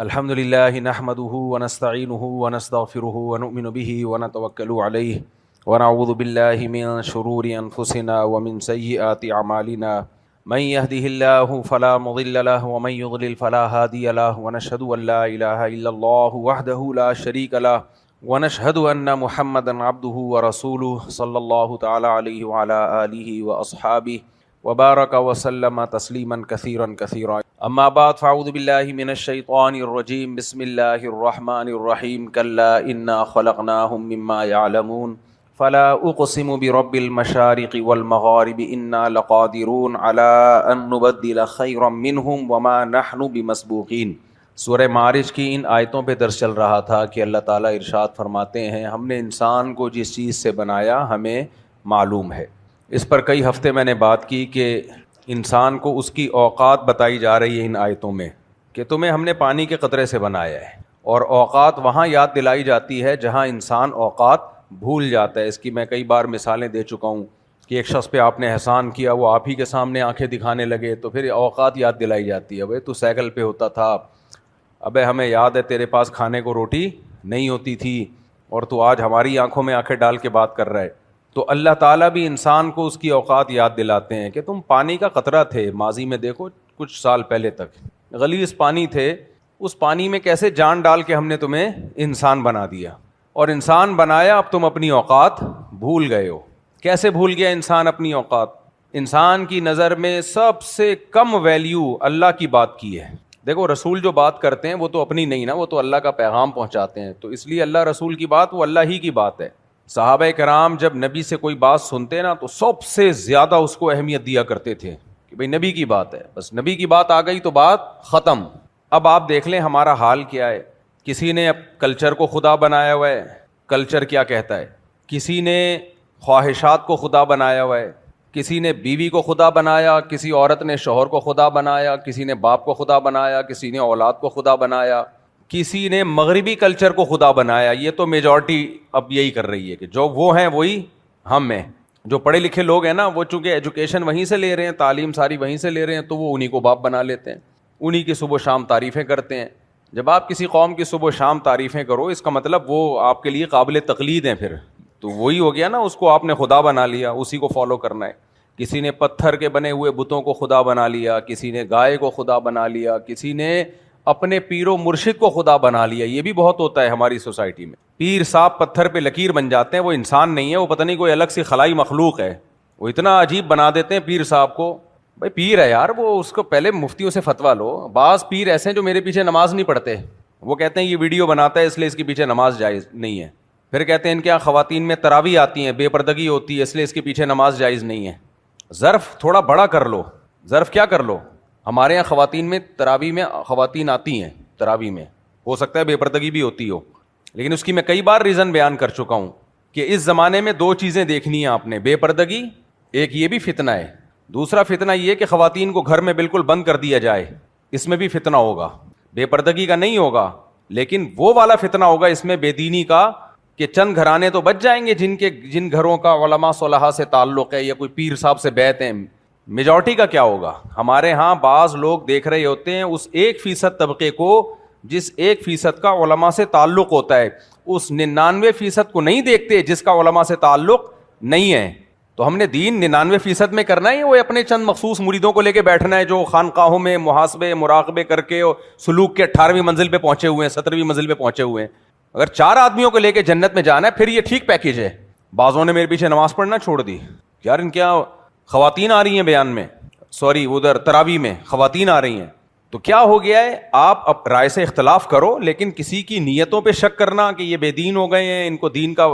الحمد للہ نحمده ونستعینه ونستغفره ونؤمن به ونتوکل علیہ ونعوذ باللہ من شرور انفسنا ومن سیئات اعمالنا من يهده الله فلا مضل له ومن يضلل فلا هادي له ونشهد ان لا اله الا الله وحده لا شريك له ونشهد ان محمدا عبده ورسوله صلی اللہ تعالی علیہ وعلى آلہ واصحابہ وبارک وسلم تسلیما کثیرا کثیرا اما بعد فاعوذ باللہ من الشیطان الرجیم بسم اللہ الرحمن الرحیم کلا انا خلقناہم مما یعلمون فلا اقسم برب المشارق والمغارب انا لقادرون على ان نبدل خیرا منہم وما نحن بمسبوقین۔ سورہ معارج کی ان آیتوں پہ درس چل رہا تھا کہ اللہ تعالیٰ ارشاد فرماتے ہیں ہم نے انسان کو جس چیز سے بنایا ہمیں معلوم ہے۔ اس پر کئی ہفتے میں نے بات کی کہ انسان کو اس کی اوقات بتائی جا رہی ہے ان آیتوں میں کہ تمہیں ہم نے پانی کے قطرے سے بنایا ہے، اور اوقات وہاں یاد دلائی جاتی ہے جہاں انسان اوقات بھول جاتا ہے۔ اس کی میں کئی بار مثالیں دے چکا ہوں کہ ایک شخص پہ آپ نے احسان کیا، وہ آپ ہی کے سامنے آنکھیں دکھانے لگے تو پھر اوقات یاد دلائی جاتی ہے، بھائی تو سائیکل پہ ہوتا تھا، ابے ہمیں یاد ہے تیرے پاس کھانے کو روٹی نہیں ہوتی تھی اور تو آج ہماری آنکھوں میں آنکھیں ڈال کے بات کر رہا ہے۔ تو اللہ تعالیٰ بھی انسان کو اس کی اوقات یاد دلاتے ہیں کہ تم پانی کا قطرہ تھے، ماضی میں دیکھو کچھ سال پہلے تک غلیظ پانی تھے، اس پانی میں کیسے جان ڈال کے ہم نے تمہیں انسان بنا دیا، اور انسان بنایا، اب تم اپنی اوقات بھول گئے ہو۔ کیسے بھول گیا انسان اپنی اوقات؟ انسان کی نظر میں سب سے کم ویلیو اللہ کی بات کی ہے۔ دیکھو رسول جو بات کرتے ہیں وہ تو اپنی نہیں نا، وہ تو اللہ کا پیغام پہنچاتے ہیں، تو اس لیے اللہ رسول کی بات وہ اللہ ہی کی بات ہے۔ صحابہ کرام جب نبی سے کوئی بات سنتے نا تو سب سے زیادہ اس کو اہمیت دیا کرتے تھے کہ بھئی نبی کی بات ہے، بس نبی کی بات آ گئی تو بات ختم۔ اب آپ دیکھ لیں ہمارا حال کیا ہے، کسی نے اب کلچر کو خدا بنایا ہوا ہے، کلچر کیا کہتا ہے، کسی نے خواہشات کو خدا بنایا ہوا ہے، کسی نے بیوی کو خدا بنایا، کسی عورت نے شوہر کو خدا بنایا، کسی نے باپ کو خدا بنایا، کسی نے اولاد کو خدا بنایا، کسی نے مغربی کلچر کو خدا بنایا۔ یہ تو میجورٹی اب یہی کر رہی ہے کہ جو وہ ہیں وہی ہم ہیں۔ جو پڑھے لکھے لوگ ہیں نا وہ چونکہ ایجوکیشن وہیں سے لے رہے ہیں، تعلیم ساری وہیں سے لے رہے ہیں، تو وہ انہی کو باپ بنا لیتے ہیں، انہی کی صبح و شام تعریفیں کرتے ہیں۔ جب آپ کسی قوم کی صبح و شام تعریفیں کرو اس کا مطلب وہ آپ کے لیے قابل تقلید ہیں، پھر تو وہی ہو گیا نا، اس کو آپ نے خدا بنا لیا، اسی کو فالو کرنا ہے۔ کسی نے پتھر کے بنے ہوئے بتوں کو خدا بنا لیا، کسی نے گائے کو خدا بنا لیا، کسی نے اپنے پیر و مرشد کو خدا بنا لیا۔ یہ بھی بہت ہوتا ہے ہماری سوسائٹی میں، پیر صاحب پتھر پہ لکیر بن جاتے ہیں، وہ انسان نہیں ہے، وہ پتہ نہیں کوئی الگ سی خلائی مخلوق ہے، وہ اتنا عجیب بنا دیتے ہیں پیر صاحب کو۔ بھائی پیر ہے یار، وہ اس کو پہلے مفتیوں سے فتویٰ لو۔ بعض پیر ایسے ہیں جو میرے پیچھے نماز نہیں پڑھتے، وہ کہتے ہیں یہ ویڈیو بناتا ہے اس لیے اس کے پیچھے نماز جائز نہیں ہے۔ پھر کہتے ہیں ان کے یہاں خواتین میں تراویح آتی ہیں، بے پردگی ہوتی ہے، اس لیے اس کے پیچھے نماز جائز نہیں ہے۔ ظرف تھوڑا بڑا کر لو، ظرف کیا کر لو؟ ہمارے یہاں خواتین میں تراویح میں خواتین آتی ہیں، تراویح میں ہو سکتا ہے بے پردگی بھی ہوتی ہو، لیکن اس کی میں کئی بار ریزن بیان کر چکا ہوں کہ اس زمانے میں دو چیزیں دیکھنی ہیں آپ نے، بے پردگی ایک، یہ بھی فتنہ ہے، دوسرا فتنہ یہ کہ خواتین کو گھر میں بالکل بند کر دیا جائے، اس میں بھی فتنہ ہوگا۔ بے پردگی کا نہیں ہوگا لیکن وہ والا فتنہ ہوگا اس میں بے دینی کا، کہ چند گھرانے تو بچ جائیں گے جن گھروں کا علماء صلحاء سے تعلق ہے یا کوئی پیر صاحب سے بیعت ہیں۔ میجورٹی کا کیا ہوگا؟ ہمارے ہاں بعض لوگ دیکھ رہے ہوتے ہیں اس 1% طبقے کو جس 1% کا علماء سے تعلق ہوتا ہے، اس 99% کو نہیں دیکھتے جس کا علماء سے تعلق نہیں ہے۔ تو ہم نے دین 99% میں کرنا ہے، وہ اپنے چند مخصوص مریدوں کو لے کے بیٹھنا ہے جو خانقاہوں میں محاسبے مراقبے کر کے سلوک کے 18ویں منزل پہ پہنچے ہوئے ہیں، 17ویں منزل پہ پہنچے ہوئے ہیں؟ اگر 4 آدمیوں کو لے کے جنت میں جانا ہے پھر یہ ٹھیک پیکیج ہے۔ بعضوں نے میرے پیچھے نماز پڑھنا چھوڑ دی، یار ان کیا خواتین آ رہی ہیں بیان میں، سوری ادھر تراویح میں خواتین آ رہی ہیں، تو کیا ہو گیا ہے؟ آپ رائے سے اختلاف کرو لیکن کسی کی نیتوں پہ شک کرنا کہ یہ بے دین ہو گئے ہیں، ان کو دین کا۔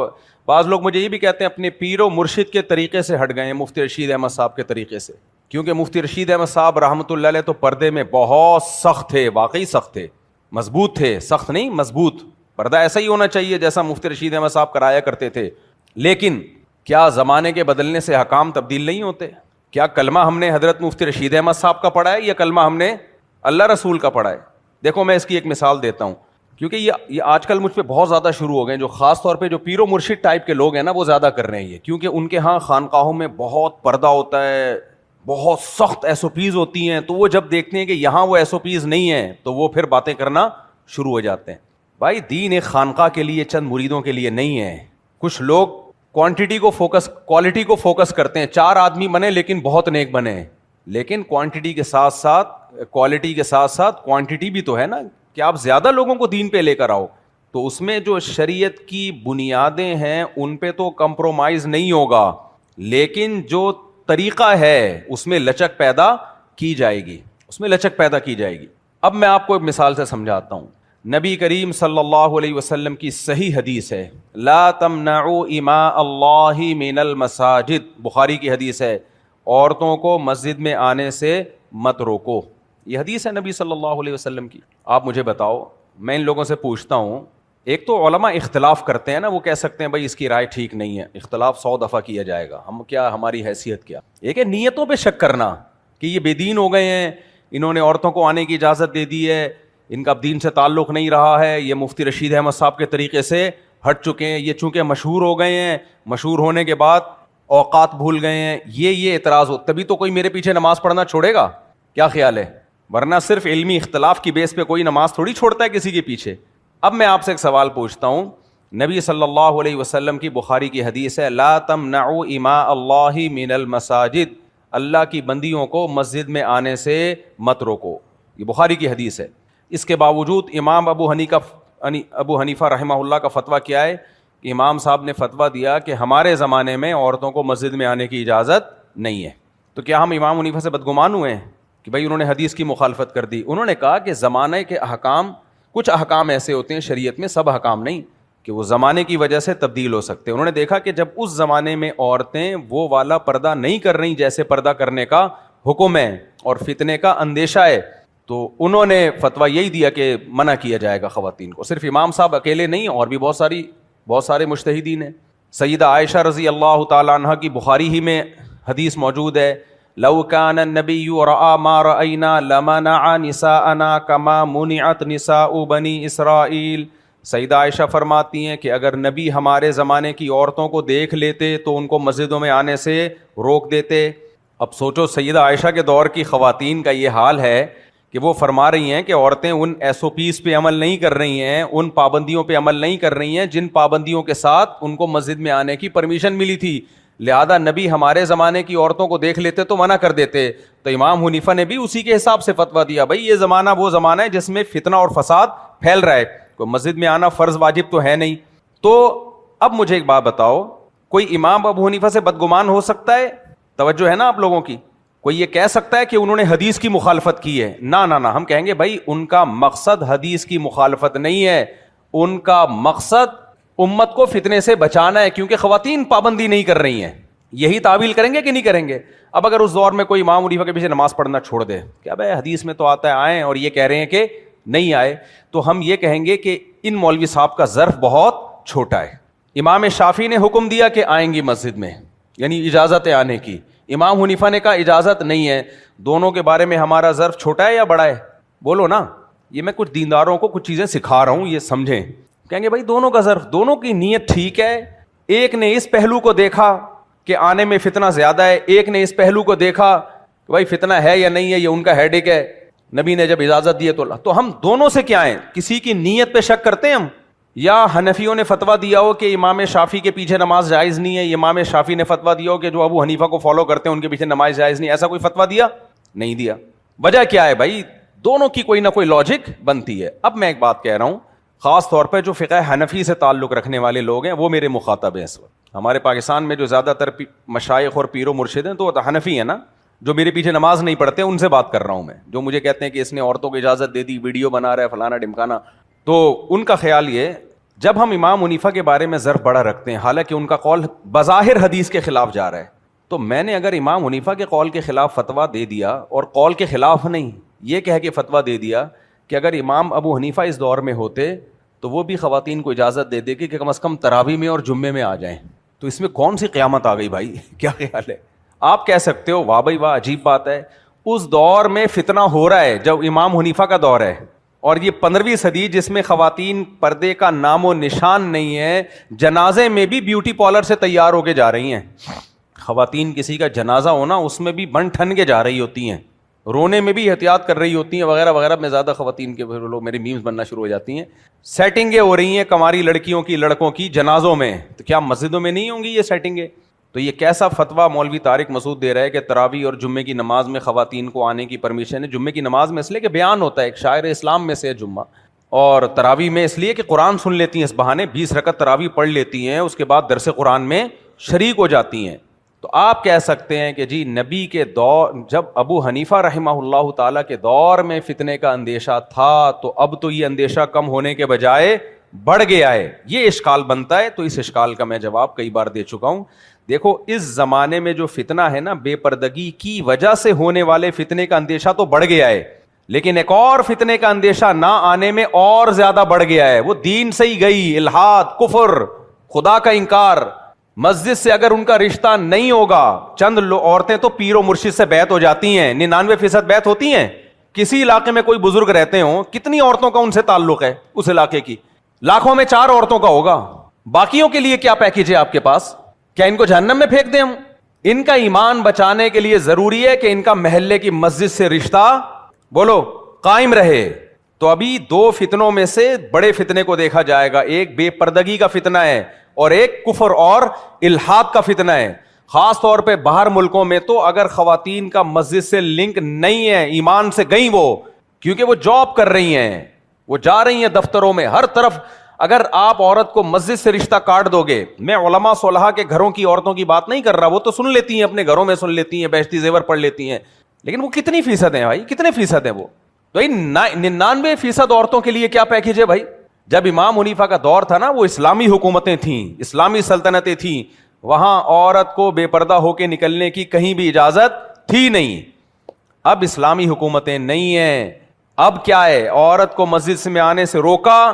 بعض لوگ مجھے یہ بھی کہتے ہیں اپنے پیر و مرشد کے طریقے سے ہٹ گئے ہیں، مفتی رشید احمد صاحب کے طریقے سے، کیونکہ مفتی رشید احمد صاحب رحمۃ اللہ علیہ تو پردے میں بہت سخت تھے، واقعی سخت تھے، مضبوط تھے، سخت نہیں مضبوط۔ پردہ ایسا ہی ہونا چاہیے جیسا مفتی رشید احمد صاحب کرایا کرتے تھے، لیکن کیا زمانے کے بدلنے سے حکام تبدیل نہیں ہوتے؟ کیا کلمہ ہم نے حضرت مفتی رشید احمد صاحب کا پڑھا ہے یا کلمہ ہم نے اللہ رسول کا پڑھا ہے؟ دیکھو میں اس کی ایک مثال دیتا ہوں، کیونکہ یہ آج کل مجھ پہ بہت زیادہ شروع ہو گئے ہیں، جو خاص طور پہ جو پیر و مرشد ٹائپ کے لوگ ہیں نا وہ زیادہ کر رہے ہیں یہ، کیونکہ ان کے ہاں خانقاہوں میں بہت پردہ ہوتا ہے، بہت سخت SOPs ہوتی ہیں، تو وہ جب دیکھتے ہیں کہ یہاں وہ SOPs نہیں ہیں تو وہ پھر باتیں کرنا شروع ہو جاتے ہیں. بھائی دین ایک خانقاہ کے لیے چند مریدوں کے لیے نہیں ہے. کچھ لوگ کوانٹٹی کو فوکس کوالٹی کو فوکس کرتے ہیں, 4 آدمی بنے لیکن بہت نیک بنے, لیکن کوانٹٹی کے ساتھ ساتھ کوالٹی کے ساتھ ساتھ کوانٹٹی بھی تو ہے نا, کہ آپ زیادہ لوگوں کو دین پہ لے کر آؤ. تو اس میں جو شریعت کی بنیادیں ہیں ان پہ تو کمپرومائز نہیں ہوگا, لیکن جو طریقہ ہے اس میں لچک پیدا کی جائے گی, اس میں لچک پیدا کی جائے گی. اب میں آپ کو ایک مثال سے سمجھاتا ہوں. نبی کریم صلی اللہ علیہ وسلم کی صحیح حدیث ہے, لا تمنعوا اماء اللہ من المساجد, بخاری کی حدیث ہے, عورتوں کو مسجد میں آنے سے مت روکو. یہ حدیث ہے نبی صلی اللہ علیہ وسلم کی. آپ مجھے بتاؤ, میں ان لوگوں سے پوچھتا ہوں, ایک تو علماء اختلاف کرتے ہیں نا, وہ کہہ سکتے ہیں بھائی اس کی رائے ٹھیک نہیں ہے, اختلاف 100 دفعہ کیا جائے گا, ہم کیا, ہماری حیثیت کیا. ایک ہے نیتوں پہ شک کرنا کہ یہ بے دین ہو گئے ہیں, انہوں نے عورتوں کو آنے کی اجازت دے دی ہے, ان کا اب دین سے تعلق نہیں رہا ہے, یہ مفتی رشید احمد صاحب کے طریقے سے ہٹ چکے ہیں, یہ چونکہ مشہور ہو گئے ہیں, مشہور ہونے کے بعد اوقات بھول گئے ہیں, یہ اعتراض ہو, تبھی تو کوئی میرے پیچھے نماز پڑھنا چھوڑے گا. کیا خیال ہے؟ ورنہ صرف علمی اختلاف کی بیس پہ کوئی نماز تھوڑی چھوڑتا ہے کسی کے پیچھے. اب میں آپ سے ایک سوال پوچھتا ہوں, نبی صلی اللہ علیہ وسلم کی بخاری کی حدیث ہے, لا تمنعوا اماء اللہ من المساجد, اللہ کی بندیوں کو مسجد میں آنے سے مت روکو. یہ بخاری کی حدیث ہے. اس کے باوجود امام ابو حنیفہ رحمہ اللہ کا فتویٰ کیا ہے کہ امام صاحب نے فتویٰ دیا کہ ہمارے زمانے میں عورتوں کو مسجد میں آنے کی اجازت نہیں ہے. تو کیا ہم امام حنیفہ سے بدگمان ہوئے ہیں کہ بھائی انہوں نے حدیث کی مخالفت کر دی؟ انہوں نے کہا کہ زمانے کے احکام, کچھ احکام ایسے ہوتے ہیں شریعت میں, سب احکام نہیں, کہ وہ زمانے کی وجہ سے تبدیل ہو سکتے. انہوں نے دیکھا کہ جب اس زمانے میں عورتیں وہ والا پردہ نہیں کر رہی جیسے پردہ کرنے کا حکم ہے اور فتنے کا اندیشہ ہے, تو انہوں نے فتویٰ یہی دیا کہ منع کیا جائے گا خواتین کو. صرف امام صاحب اکیلے نہیں, اور بھی بہت سارے مجتہدین ہیں. سیدہ عائشہ رضی اللہ تعالی عنہ کی بخاری ہی میں حدیث موجود ہے, لو کان النبی رأى ما رأینا لمنع نساءنا کما منعت نساء بنی اسرائیل. سیدہ عائشہ فرماتی ہیں کہ اگر نبی ہمارے زمانے کی عورتوں کو دیکھ لیتے تو ان کو مسجدوں میں آنے سے روک دیتے. اب سوچو, سیدہ عائشہ کے دور کی خواتین کا یہ حال ہے کہ وہ فرما رہی ہیں کہ عورتیں ان SOPs پہ عمل نہیں کر رہی ہیں, ان پابندیوں پہ عمل نہیں کر رہی ہیں جن پابندیوں کے ساتھ ان کو مسجد میں آنے کی پرمیشن ملی تھی. لہذا نبی ہمارے زمانے کی عورتوں کو دیکھ لیتے تو منع کر دیتے. تو امام حنیفہ نے بھی اسی کے حساب سے فتویٰ دیا, بھائی یہ زمانہ وہ زمانہ ہے جس میں فتنہ اور فساد پھیل رہا ہے, کوئی مسجد میں آنا فرض واجب تو ہے نہیں. تو اب مجھے ایک بات بتاؤ, کوئی امام ابو حنیفہ سے بدگمان ہو سکتا ہے؟ توجہ ہے نا آپ لوگوں کی. کوئی یہ کہہ سکتا ہے کہ انہوں نے حدیث کی مخالفت کی ہے؟ نہ, ہم کہیں گے بھائی ان کا مقصد حدیث کی مخالفت نہیں ہے, ان کا مقصد امت کو فتنے سے بچانا ہے, کیونکہ خواتین پابندی نہیں کر رہی ہیں. یہی تعویل کریں گے کہ نہیں کریں گے؟ اب اگر اس دور میں کوئی امام حنیفہ کے پیچھے نماز پڑھنا چھوڑ دے, کیا بھائی حدیث میں تو آتا ہے آئیں, اور یہ کہہ رہے ہیں کہ نہیں آئے, تو ہم یہ کہیں گے کہ ان مولوی صاحب کا ظرف بہت چھوٹا ہے. امام شافعی نے حکم دیا کہ آئیں گی مسجد میں, یعنی اجازت ہے آنے کی. امام حنیفہ نے کہا اجازت نہیں ہے. دونوں کے بارے میں ہمارا ظرف چھوٹا ہے یا بڑا ہے؟ بولو نا. یہ میں کچھ دینداروں کو کچھ چیزیں سکھا رہا ہوں, یہ سمجھیں. کہیں گے بھائی دونوں کا ظرف, دونوں کی نیت ٹھیک ہے. ایک نے اس پہلو کو دیکھا کہ آنے میں فتنہ زیادہ ہے, ایک نے اس پہلو کو دیکھا کہ بھائی فتنہ ہے یا نہیں ہے, یہ ان کا ہیڈیک ہے. نبی نے جب اجازت دی تو ہم دونوں سے کیا ہیں؟ کسی کی نیت پہ شک کرتے ہیں ہم؟ یا حنفیوں نے فتویٰ دیا ہو کہ امام شافعی کے پیچھے نماز جائز نہیں ہے, امام شافعی نے فتویٰ دیا ہو کہ جو ابو حنیفہ کو فالو کرتے ہیں ان کے پیچھے نماز جائز نہیں, ایسا کوئی فتویٰ دیا؟ نہیں دیا. وجہ کیا ہے بھائی؟ دونوں کی کوئی نہ کوئی لاجک بنتی ہے. اب میں ایک بات کہہ رہا ہوں, خاص طور پہ جو فقہ حنفی سے تعلق رکھنے والے لوگ ہیں وہ میرے مخاطب ہیں اس وقت. ہمارے پاکستان میں جو زیادہ تر مشائخ اور پیر و مرشد ہیں تو حنفی ہیں نا, جو میرے پیچھے نماز نہیں پڑھتے ان سے بات کر رہا ہوں میں, جو مجھے کہتے ہیں کہ اس نے عورتوں کو اجازت دے دی, ویڈیو بنا رہا ہے, فلانا ڈمکانا. تو ان کا خیال یہ, جب ہم امام حنیفہ کے بارے میں ظرف بڑا رکھتے ہیں, حالانکہ ان کا قول بظاہر حدیث کے خلاف جا رہا ہے, تو میں نے اگر امام حنیفہ کے قول کے خلاف فتویٰ دے دیا, اور قول کے خلاف نہیں, یہ کہہ کے فتویٰ دے دیا کہ اگر امام ابو حنیفہ اس دور میں ہوتے تو وہ بھی خواتین کو اجازت دے دے کہ کم از کم تراویح میں اور جمعے میں آ جائیں, تو اس میں کون سی قیامت آ گئی بھائی؟ کیا خیال ہے؟ آپ کہہ سکتے ہو واہ بھائی واہ عجیب بات ہے, اس دور میں فتنہ ہو رہا ہے جب امام حنیفہ کا دور ہے, اور یہ 15ویں صدی جس میں خواتین پردے کا نام و نشان نہیں ہے, جنازے میں بھی بیوٹی پارلر سے تیار ہو کے جا رہی ہیں. خواتین کسی کا جنازہ ہونا اس میں بھی بن ٹھن کے جا رہی ہوتی ہیں, رونے میں بھی احتیاط کر رہی ہوتی ہیں وغیرہ وغیرہ. میں زیادہ خواتین کے لوگ میری میمز بننا شروع ہو جاتی ہیں. سیٹنگیں ہو رہی ہیں کماری لڑکیوں کی لڑکوں کی جنازوں میں, تو کیا مسجدوں میں نہیں ہوں گی یہ سیٹنگیں؟ تو یہ کیسا فتویٰ مولوی طارق مسعود دے رہا ہے کہ تراویح اور جمعے کی نماز میں خواتین کو آنے کی پرمیشن ہے. جمعے کی نماز میں اس لیے کہ بیان ہوتا ہے, ایک شاعر اسلام میں سے جمعہ, اور تراویح میں اس لیے کہ قرآن سن لیتی ہیں اس بہانے, 20 رکعت تراویح پڑھ لیتی ہیں, اس کے بعد درس قرآن میں شریک ہو جاتی ہیں. تو آپ کہہ سکتے ہیں کہ جی نبی کے دور, جب ابو حنیفہ رحمہ اللہ تعالیٰ کے دور میں فتنے کا اندیشہ تھا, تو اب تو یہ اندیشہ کم ہونے کے بجائے بڑھ گیا ہے. یہ اشکال بنتا ہے. تو اس اشکال کا میں جواب کئی بار دے چکا ہوں. دیکھو اس زمانے میں جو فتنہ ہے نا, بے پردگی کی وجہ سے ہونے والے فتنے کا اندیشہ تو بڑھ گیا ہے, لیکن ایک اور فتنے کا اندیشہ نہ آنے میں اور زیادہ بڑھ گیا ہے. وہ دین سے ہی گئی, الحاد, کفر, خدا کا انکار. مسجد سے اگر ان کا رشتہ نہیں ہوگا, چند عورتیں تو پیر و مرشد سے بیعت ہو جاتی ہیں, 99% بیعت ہوتی ہیں. کسی علاقے میں کوئی بزرگ رہتے ہوں, کتنی عورتوں کا ان سے تعلق ہے اس علاقے کی؟ لاکھوں میں 4 عورتوں کا ہوگا. باقیوں کے لیے کیا پیکیج ہے آپ کے پاس؟ کیا ان کو جہنم میں پھینک دیں ہم؟ ان کا ایمان بچانے کے لیے ضروری ہے کہ ان کا محلے کی مسجد سے رشتہ بولو قائم رہے. تو ابھی 2 فتنوں میں سے بڑے فتنے کو دیکھا جائے گا. ایک بے پردگی کا فتنہ ہے, اور ایک کفر اور الحاد کا فتنہ ہے. خاص طور پہ باہر ملکوں میں تو اگر خواتین کا مسجد سے لنک نہیں ہے, ایمان سے گئیں وہ, کیونکہ وہ جاب کر رہی ہیں, وہ جا رہی ہیں دفتروں میں, ہر طرف. اگر آپ عورت کو مسجد سے رشتہ کاٹ دو گے, میں علماء صلحاء کے گھروں کی عورتوں کی بات نہیں کر رہا, وہ تو سن لیتی ہیں, اپنے گھروں میں سن لیتی ہیں, بیشتی زیور پڑھ لیتی ہیں, لیکن وہ کتنی فیصد ہیں بھائی, کتنے فیصد ہیں وہ؟ تو 99% عورتوں کے لیے کیا پیکیج ہے بھائی؟ جب امام حنیفہ کا دور تھا نا, وہ اسلامی حکومتیں تھیں, اسلامی سلطنتیں تھیں, وہاں عورت کو بے پردہ ہو کے نکلنے کی کہیں بھی اجازت تھی نہیں. اب اسلامی حکومتیں نہیں ہیں. اب کیا ہے, عورت کو مسجد میں آنے سے روکا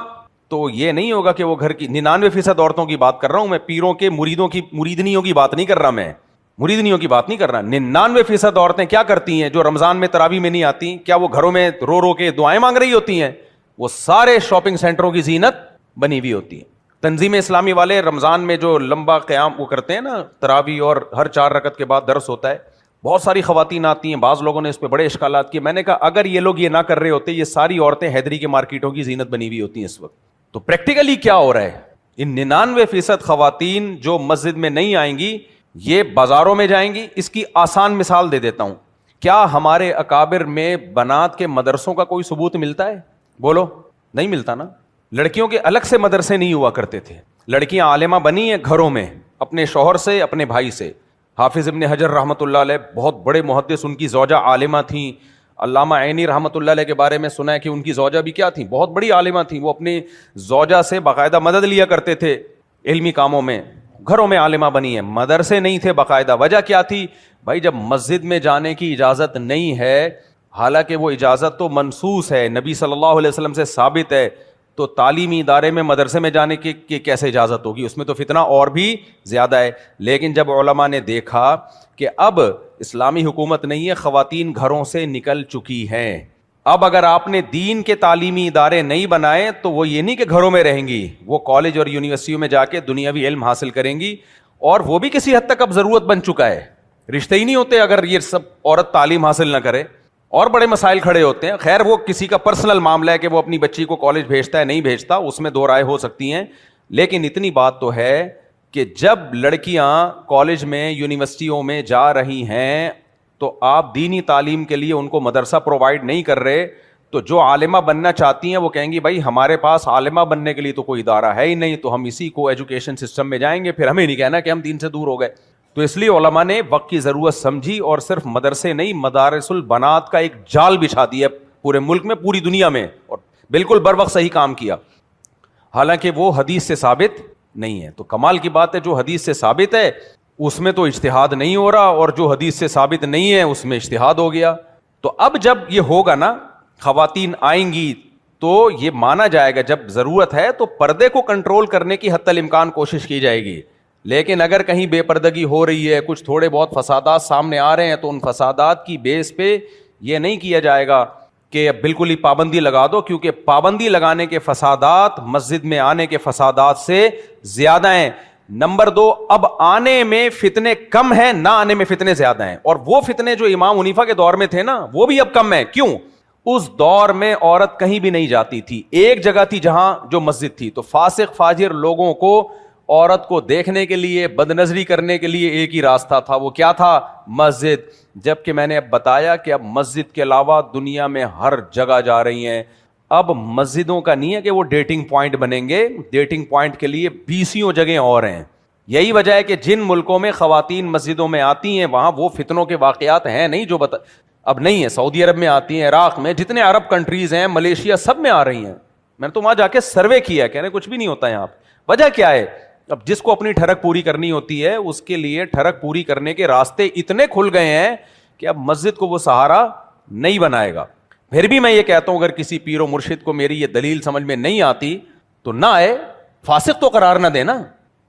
تو یہ نہیں ہوگا کہ وہ گھر کی 99% عورتوں کی بات کر رہا ہوں میں, پیروں کے مریدوں کی مریدنیوں کی بات نہیں کر رہا, میں مریدنیوں کی بات نہیں کر رہا. 99% عورتیں کیا کرتی ہیں جو رمضان میں تراویح میں نہیں آتی؟ کیا وہ گھروں میں رو رو کے دعائیں مانگ رہی ہوتی ہیں؟ وہ سارے شاپنگ سینٹروں کی زینت بنی ہوئی ہوتی ہے. تنظیم اسلامی والے رمضان میں جو لمبا قیام وہ کرتے ہیں نا تراویح, اور ہر 4 رکعت کے بعد درس ہوتا ہے, بہت ساری خواتین آتی ہیں. بعض لوگوں نے اس پہ بڑے اشکالات کیے. میں نے کہا اگر یہ لوگ یہ نہ کر رہے ہوتے, یہ ساری عورتیں حیدری کے مارکیٹوں کی زینت بنی ہوئی ہوتی ہیں اس وقت. تو پریکٹیکلی کیا ہو رہا ہے, ان 99% خواتین جو مسجد میں نہیں آئیں گی, یہ بازاروں میں جائیں گی. اس کی آسان مثال دے دیتا ہوں. کیا ہمارے اکابر میں بنات کے مدرسوں کا کوئی ثبوت ملتا ہے؟ بولو, نہیں ملتا نا. لڑکیوں کے الگ سے مدرسے نہیں ہوا کرتے تھے. لڑکیاں عالمہ بنی ہیں گھروں میں, اپنے شوہر سے, اپنے بھائی سے. حافظ ابن حجر رحمۃ اللہ علیہ بہت بڑے محدث, ان کی زوجہ عالمہ تھیں. علامہ عینی رحمۃ اللہ علیہ کے بارے میں سنا ہے کہ ان کی زوجہ بھی کیا تھیں, بہت بڑی عالمہ تھیں. وہ اپنی زوجہ سے باقاعدہ مدد لیا کرتے تھے علمی کاموں میں. گھروں میں عالمہ بنی ہیں, مدرسے نہیں تھے باقاعدہ. وجہ کیا تھی بھائی؟ جب مسجد میں جانے کی اجازت نہیں ہے, حالانکہ وہ اجازت تو منصوص ہے, نبی صلی اللہ علیہ وسلم سے ثابت ہے, تو تعلیمی ادارے میں مدرسے میں جانے کی کیسے اجازت ہوگی؟ اس میں تو فتنہ اور بھی زیادہ ہے. لیکن جب علماء نے دیکھا کہ اب اسلامی حکومت نہیں ہے, خواتین گھروں سے نکل چکی ہیں, اب اگر آپ نے دین کے تعلیمی ادارے نہیں بنائے تو وہ یہ نہیں کہ گھروں میں رہیں گی, وہ کالج اور یونیورسٹیوں میں جا کے دنیاوی علم حاصل کریں گی. اور وہ بھی کسی حد تک اب ضرورت بن چکا ہے, رشتے ہی نہیں ہوتے اگر یہ سب عورت تعلیم حاصل نہ کرے, اور بڑے مسائل کھڑے ہوتے ہیں. خیر وہ کسی کا پرسنل معاملہ ہے کہ وہ اپنی بچی کو کالج بھیجتا ہے نہیں بھیجتا, اس میں 2 رائے ہو سکتی ہیں. لیکن اتنی بات تو ہے کہ جب لڑکیاں کالج میں یونیورسٹیوں میں جا رہی ہیں تو آپ دینی تعلیم کے لیے ان کو مدرسہ پرووائڈ نہیں کر رہے, تو جو عالمہ بننا چاہتی ہیں وہ کہیں گی بھائی ہمارے پاس عالمہ بننے کے لیے تو کوئی ادارہ ہے ہی نہیں, تو ہم اسی کو ایجوکیشن سسٹم میں جائیں گے, پھر ہمیں نہیں کہنا کہ ہم دین سے دور ہو گئے. تو اس لیے علماء نے وقت کی ضرورت سمجھی اور صرف مدرسے نہیں, مدارس البنات کا ایک جال بچھا دیا پورے ملک میں, پوری دنیا میں, اور بالکل بر وقت صحیح کام کیا, حالانکہ وہ حدیث سے ثابت نہیں ہے. تو کمال کی بات ہے, جو حدیث سے ثابت ہے اس میں تو اجتہاد نہیں ہو رہا, اور جو حدیث سے ثابت نہیں ہے اس میں اجتہاد ہو گیا. تو اب جب یہ ہوگا نا, خواتین آئیں گی تو یہ مانا جائے گا جب ضرورت ہے تو پردے کو کنٹرول کرنے کی حتی الامکان کوشش کی جائے گی. لیکن اگر کہیں بے پردگی ہو رہی ہے, کچھ تھوڑے بہت فسادات سامنے آ رہے ہیں, تو ان فسادات کی بیس پہ یہ نہیں کیا جائے گا کہ بالکل ہی پابندی لگا دو, کیونکہ پابندی لگانے کے فسادات مسجد میں آنے کے فسادات سے زیادہ ہیں. نمبر 2 اب آنے میں فتنے کم ہیں, نہ آنے میں فتنے زیادہ ہیں. اور وہ فتنے جو امام حنیفہ کے دور میں تھے نا, وہ بھی اب کم ہیں. کیوں؟ اس دور میں عورت کہیں بھی نہیں جاتی تھی, ایک جگہ تھی جہاں جو مسجد تھی. تو فاسق فاجر لوگوں کو عورت کو دیکھنے کے لیے, بد نظری کرنے کے لیے ایک ہی راستہ تھا, وہ کیا تھا؟ مسجد. جبکہ میں نے اب بتایا کہ اب مسجد کے علاوہ دنیا میں ہر جگہ جا رہی ہیں. اب مسجدوں کا نہیں ہے کہ وہ ڈیٹنگ پوائنٹ بنیں گے, ڈیٹنگ پوائنٹ کے لیے 20 جگہیں اور ہیں. یہی وجہ ہے کہ جن ملکوں میں خواتین مسجدوں میں آتی ہیں وہاں وہ فتنوں کے واقعات ہیں نہیں جو اب نہیں ہے. سعودی عرب میں آتی ہیں, عراق میں, جتنے عرب کنٹریز ہیں, ملیشیا, سب میں آ رہی ہیں. میں نے تو وہاں جا کے سروے کیا, کہہ رہے کچھ بھی نہیں ہوتا یہاں پہ. وجہ کیا ہے؟ اب جس کو اپنی ٹھڑک پوری کرنی ہوتی ہے اس کے لیے ٹھڑک پوری کرنے کے راستے اتنے کھل گئے ہیں کہ اب مسجد کو وہ سہارا نہیں بنائے گا. پھر بھی میں یہ کہتا ہوں اگر کسی پیر و مرشد کو میری یہ دلیل سمجھ میں نہیں آتی تو نہ آئے, فاسق تو قرار نہ دینا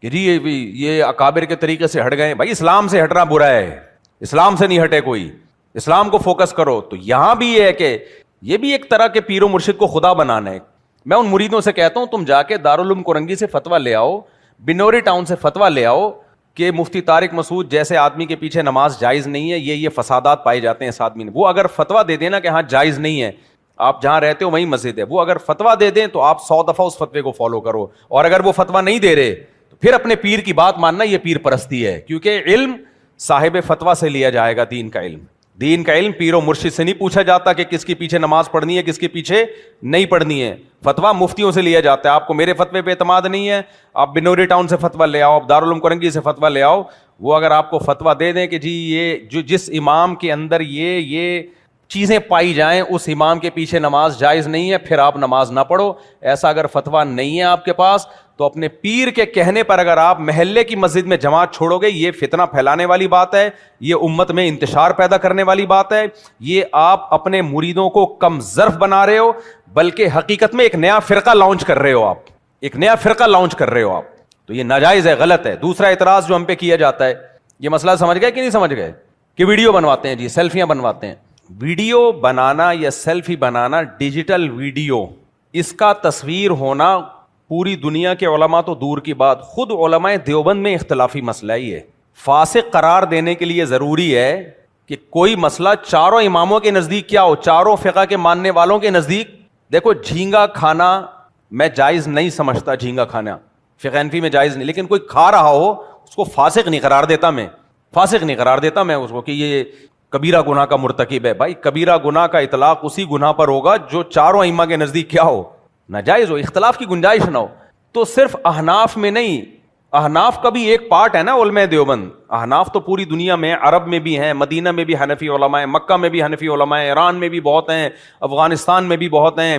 کہ جی یہ اکابر کے طریقے سے ہٹ گئے. بھائی اسلام سے ہٹنا برا ہے, اسلام سے نہیں ہٹے کوئی, اسلام کو فوکس کرو. تو یہاں بھی یہ ہے کہ یہ بھی ایک طرح کے پیر و مرشد کو خدا بنانا ہے. میں ان مریدوں سے کہتا ہوں تم جا کے دارالعلوم کورنگی سے فتویٰ لے آؤ, بنوری ٹاؤن سے فتویٰ لے آؤ کہ مفتی طارق مسعود جیسے آدمی کے پیچھے نماز جائز نہیں ہے, یہ فسادات پائے جاتے ہیں اس آدمی نے. وہ اگر فتویٰ دے دینا کہ ہاں جائز نہیں ہے, آپ جہاں رہتے ہو وہیں مسجد ہے, وہ اگر فتویٰ دے دیں تو آپ 100 دفعہ اس فتوے کو فالو کرو. اور اگر وہ فتویٰ نہیں دے رہے تو پھر اپنے پیر کی بات ماننا, یہ پیر پرستی ہے. کیونکہ علم صاحب فتویٰ سے لیا جائے گا. دین کا علم, دین کا علم پیر و مرشد سے نہیں پوچھا جاتا کہ کس کے پیچھے نماز پڑھنی ہے, کس کے پیچھے نہیں پڑھنی ہے. فتویٰ مفتیوں سے لیا جاتا ہے. آپ کو میرے فتوے پہ اعتماد نہیں ہے, آپ بنوری ٹاؤن سے فتویٰ لے آؤ, آپ دارالعلوم کورنگی سے فتویٰ لے آؤ. وہ اگر آپ کو فتویٰ دے دیں کہ جی یہ جو جس امام کے اندر یہ چیزیں پائی جائیں اس امام کے پیچھے نماز جائز نہیں ہے, پھر آپ نماز نہ پڑھو. ایسا اگر فتویٰ نہیں ہے آپ کے پاس تو اپنے پیر کے کہنے پر اگر آپ محلے کی مسجد میں جماعت چھوڑو گے, یہ فتنہ پھیلانے والی بات ہے, یہ امت میں انتشار پیدا کرنے والی بات ہے. یہ آپ اپنے مریدوں کو کم ظرف بنا رہے ہو, بلکہ حقیقت میں ایک نیا فرقہ لانچ کر رہے ہو. آپ ایک نیا فرقہ لانچ کر رہے ہو آپ. تو یہ ناجائز ہے, غلط ہے. دوسرا اعتراض جو ہم پہ کیا جاتا ہے, یہ مسئلہ سمجھ گئے کہ نہیں سمجھ گئے, کہ ویڈیو بنواتے ہیں جی, سیلفیاں بنواتے ہیں. ویڈیو بنانا یا سیلفی بنانا, ڈیجیٹل ویڈیو, اس کا تصویر ہونا پوری دنیا کے علماء تو دور کی بات, خود علماء دیوبند میں اختلافی مسئلہ ہی ہے. فاسق قرار دینے کے لیے ضروری ہے کہ کوئی مسئلہ چاروں اماموں کے نزدیک کیا ہو, چاروں فقہ کے ماننے والوں کے نزدیک. دیکھو جھینگا کھانا میں جائز نہیں سمجھتا, جھینگا کھانا فقہ حنفی میں جائز نہیں, لیکن کوئی کھا رہا ہو اس کو فاسق نہیں قرار دیتا میں, فاسق نہیں قرار دیتا میں اس کو کہ یہ کبیرہ گناہ کا مرتکب ہے. بھائی کبیرہ گناہ کا اطلاق اسی گناہ پر ہوگا جو چاروں ائمہ کے نزدیک کیا ہو, ناجائز ہو, اختلاف کی گنجائش نہ ہو. تو صرف احناف میں نہیں, احناف کا بھی ایک پارٹ ہے نا علماء دیوبند. احناف تو پوری دنیا میں, عرب میں بھی ہیں, مدینہ میں بھی حنفی علماء ہیں, مکہ میں بھی حنفی علماء ہیں, ایران میں بھی بہت ہیں, افغانستان میں بھی بہت ہیں,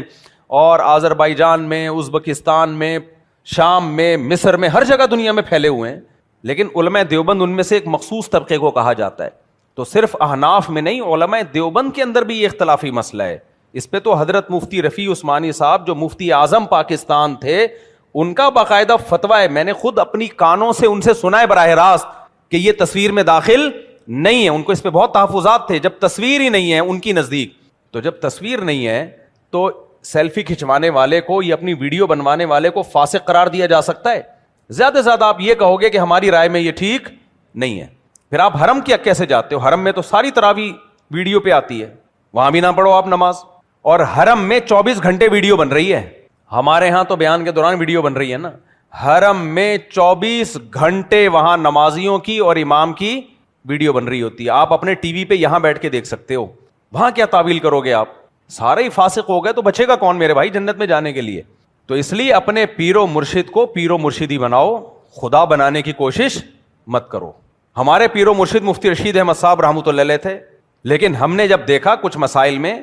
اور آذربائیجان میں, ازبکستان میں, شام میں, مصر میں, ہر جگہ دنیا میں پھیلے ہوئے ہیں. لیکن علماء دیوبند ان میں سے ایک مخصوص طبقے کو کہا جاتا ہے. تو صرف احناف میں نہیں, علماء دیوبند کے اندر بھی یہ اختلافی مسئلہ ہے. اس پہ تو حضرت مفتی رفیع عثمانی صاحب جو مفتی اعظم پاکستان تھے, ان کا باقاعدہ فتویٰ ہے, میں نے خود اپنی کانوں سے ان سے سنا ہے براہ راست کہ یہ تصویر میں داخل نہیں ہے. ان کو اس پہ بہت تحفظات تھے. جب تصویر ہی نہیں ہے ان کی نزدیک, تو جب تصویر نہیں ہے تو سیلفی کھنچوانے والے کو یا اپنی ویڈیو بنوانے والے کو فاسق قرار دیا جا سکتا ہے. زیادہ سے زیادہ آپ یہ کہو گے کہ ہماری رائے میں یہ ٹھیک نہیں ہے. پھر آپ حرم کیا کیسے جاتے ہو؟ حرم میں تو ساری تراویح ویڈیو پہ آتی ہے, وہاں بھی نہ پڑھو آپ نماز. اور حرم میں 24 گھنٹے ویڈیو بن رہی ہے. ہمارے ہاں تو بیان کے دوران ویڈیو بن رہی ہے نا, حرم میں 24 گھنٹے وہاں نمازیوں کی اور امام کی ویڈیو بن رہی ہوتی ہے. آپ اپنے ٹی وی پہ یہاں بیٹھ کے دیکھ سکتے ہو, وہاں کیا تعویل کرو گے آپ؟ سارے ہی فاسق ہو گئے تو بچے گا کون میرے بھائی جنت میں جانے کے لیے؟ تو اس لیے اپنے پیر و مرشد کو پیر و مرشدی بناؤ, خدا بنانے کی کوشش مت کرو. ہمارے پیر و مرشد مفتی رشید احمد صاحب رحمۃ اللہ علیہ تھے, لیکن ہم نے جب دیکھا کچھ مسائل میں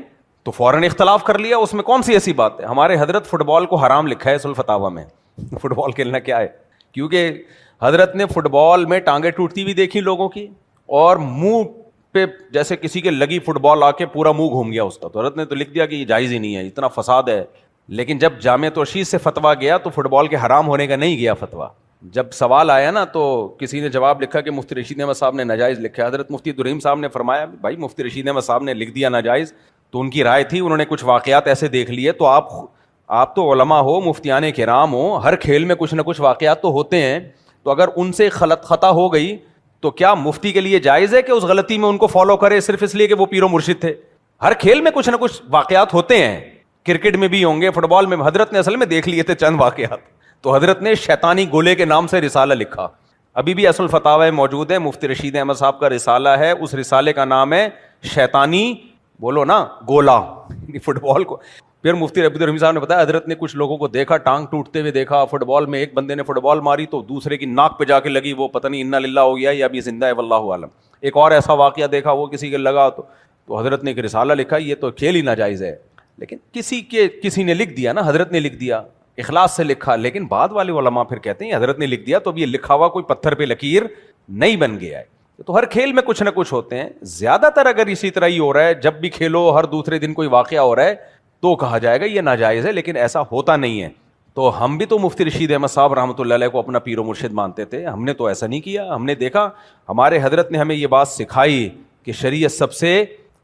تو فوراً اختلاف کر لیا. اس میں کون سی ایسی بات ہے؟ ہمارے حضرت فٹ بال کو حرام لکھا ہے سلفتاوا میں. فٹ بال کھیلنا کیا ہے؟ کیونکہ حضرت نے فٹ بال میں ٹانگیں ٹوٹتی بھی دیکھی لوگوں کی, اور منہ پہ جیسے کسی کے لگی فٹ بال آ کے پورا منہ گھوم گیا اس کا. تو حضرت نے تو لکھ دیا کہ یہ جائز ہی نہیں ہے, اتنا فساد ہے. لیکن جب جامع ترشید سے فتویٰ گیا تو فٹ بال کے حرام ہونے کا نہیں گیا فتویٰ. جب سوال آیا نا تو کسی نے جواب لکھا کہ مفتی رشید احمد صاحب نے ناجائز لکھا ہے. حضرت مفتی دریم صاحب نے فرمایا بھائی مفتی رشید احمد صاحب نے لکھ دیا ناجائز, تو ان کی رائے تھی, انہوں نے کچھ واقعات ایسے دیکھ لیے. تو آپ تو علماء ہو, مفتیان کرام ہو, ہر کھیل میں کچھ نہ کچھ واقعات تو ہوتے ہیں, تو اگر ان سے غلط خطا ہو گئی تو کیا مفتی کے لیے جائز ہے کہ اس غلطی میں ان کو فالو کرے صرف اس لیے کہ وہ پیر و مرشد تھے؟ ہر کھیل میں کچھ نہ کچھ واقعات ہوتے ہیں، کرکٹ میں بھی ہوں گے، فٹ بال میں. حضرت نے اصل میں دیکھ لیے تھے چند واقعات، تو حضرت نے شیطانی گولے کے نام سے رسالہ لکھا. ابھی بھی اصل فتاوی موجود ہے، مفتی رشید احمد صاحب کا رسالہ ہے، اس رسالے کا نام ہے شیطانی بولو نا گولا، فٹ بال کو. پھر مفتی عبد الرحیم صاحب نے بتایا حضرت نے کچھ لوگوں کو دیکھا ٹانگ ٹوٹتے ہوئے دیکھا فٹ بال میں، ایک بندے نے فٹ بال ماری تو دوسرے کی ناک پہ جا کے لگی، وہ پتہ نہیں انا للہ ہو گیا یا ابھی زندہ ہے واللہ عالم. ایک اور ایسا واقعہ دیکھا وہ کسی کے لگا تو حضرت نے ایک رسالہ لکھا، یہ تو کھیل ہی ناجائز ہے. لیکن کسی نے لکھ دیا نا، حضرت نے لکھ دیا، اخلاص سے لکھا. لیکن بعد والے علماء پھر کہتے ہیں حضرت نے لکھ دیا تو اب یہ لکھا ہوا کوئی پتھر پہ لکیر نہیں بن گیا ہے. تو ہر کھیل میں کچھ نہ کچھ ہوتے ہیں. زیادہ تر اگر اسی طرح ہی ہو رہا ہے، جب بھی کھیلو ہر دوسرے دن کوئی واقعہ ہو رہا ہے تو کہا جائے گا یہ ناجائز ہے، لیکن ایسا ہوتا نہیں ہے. تو ہم بھی تو مفتی رشید احمد صاحب رحمۃ اللہ علیہ کو اپنا پیر و مرشد مانتے تھے، ہم نے تو ایسا نہیں کیا. ہم نے دیکھا ہمارے حضرت نے ہمیں یہ بات سکھائی کہ شریعت سب سے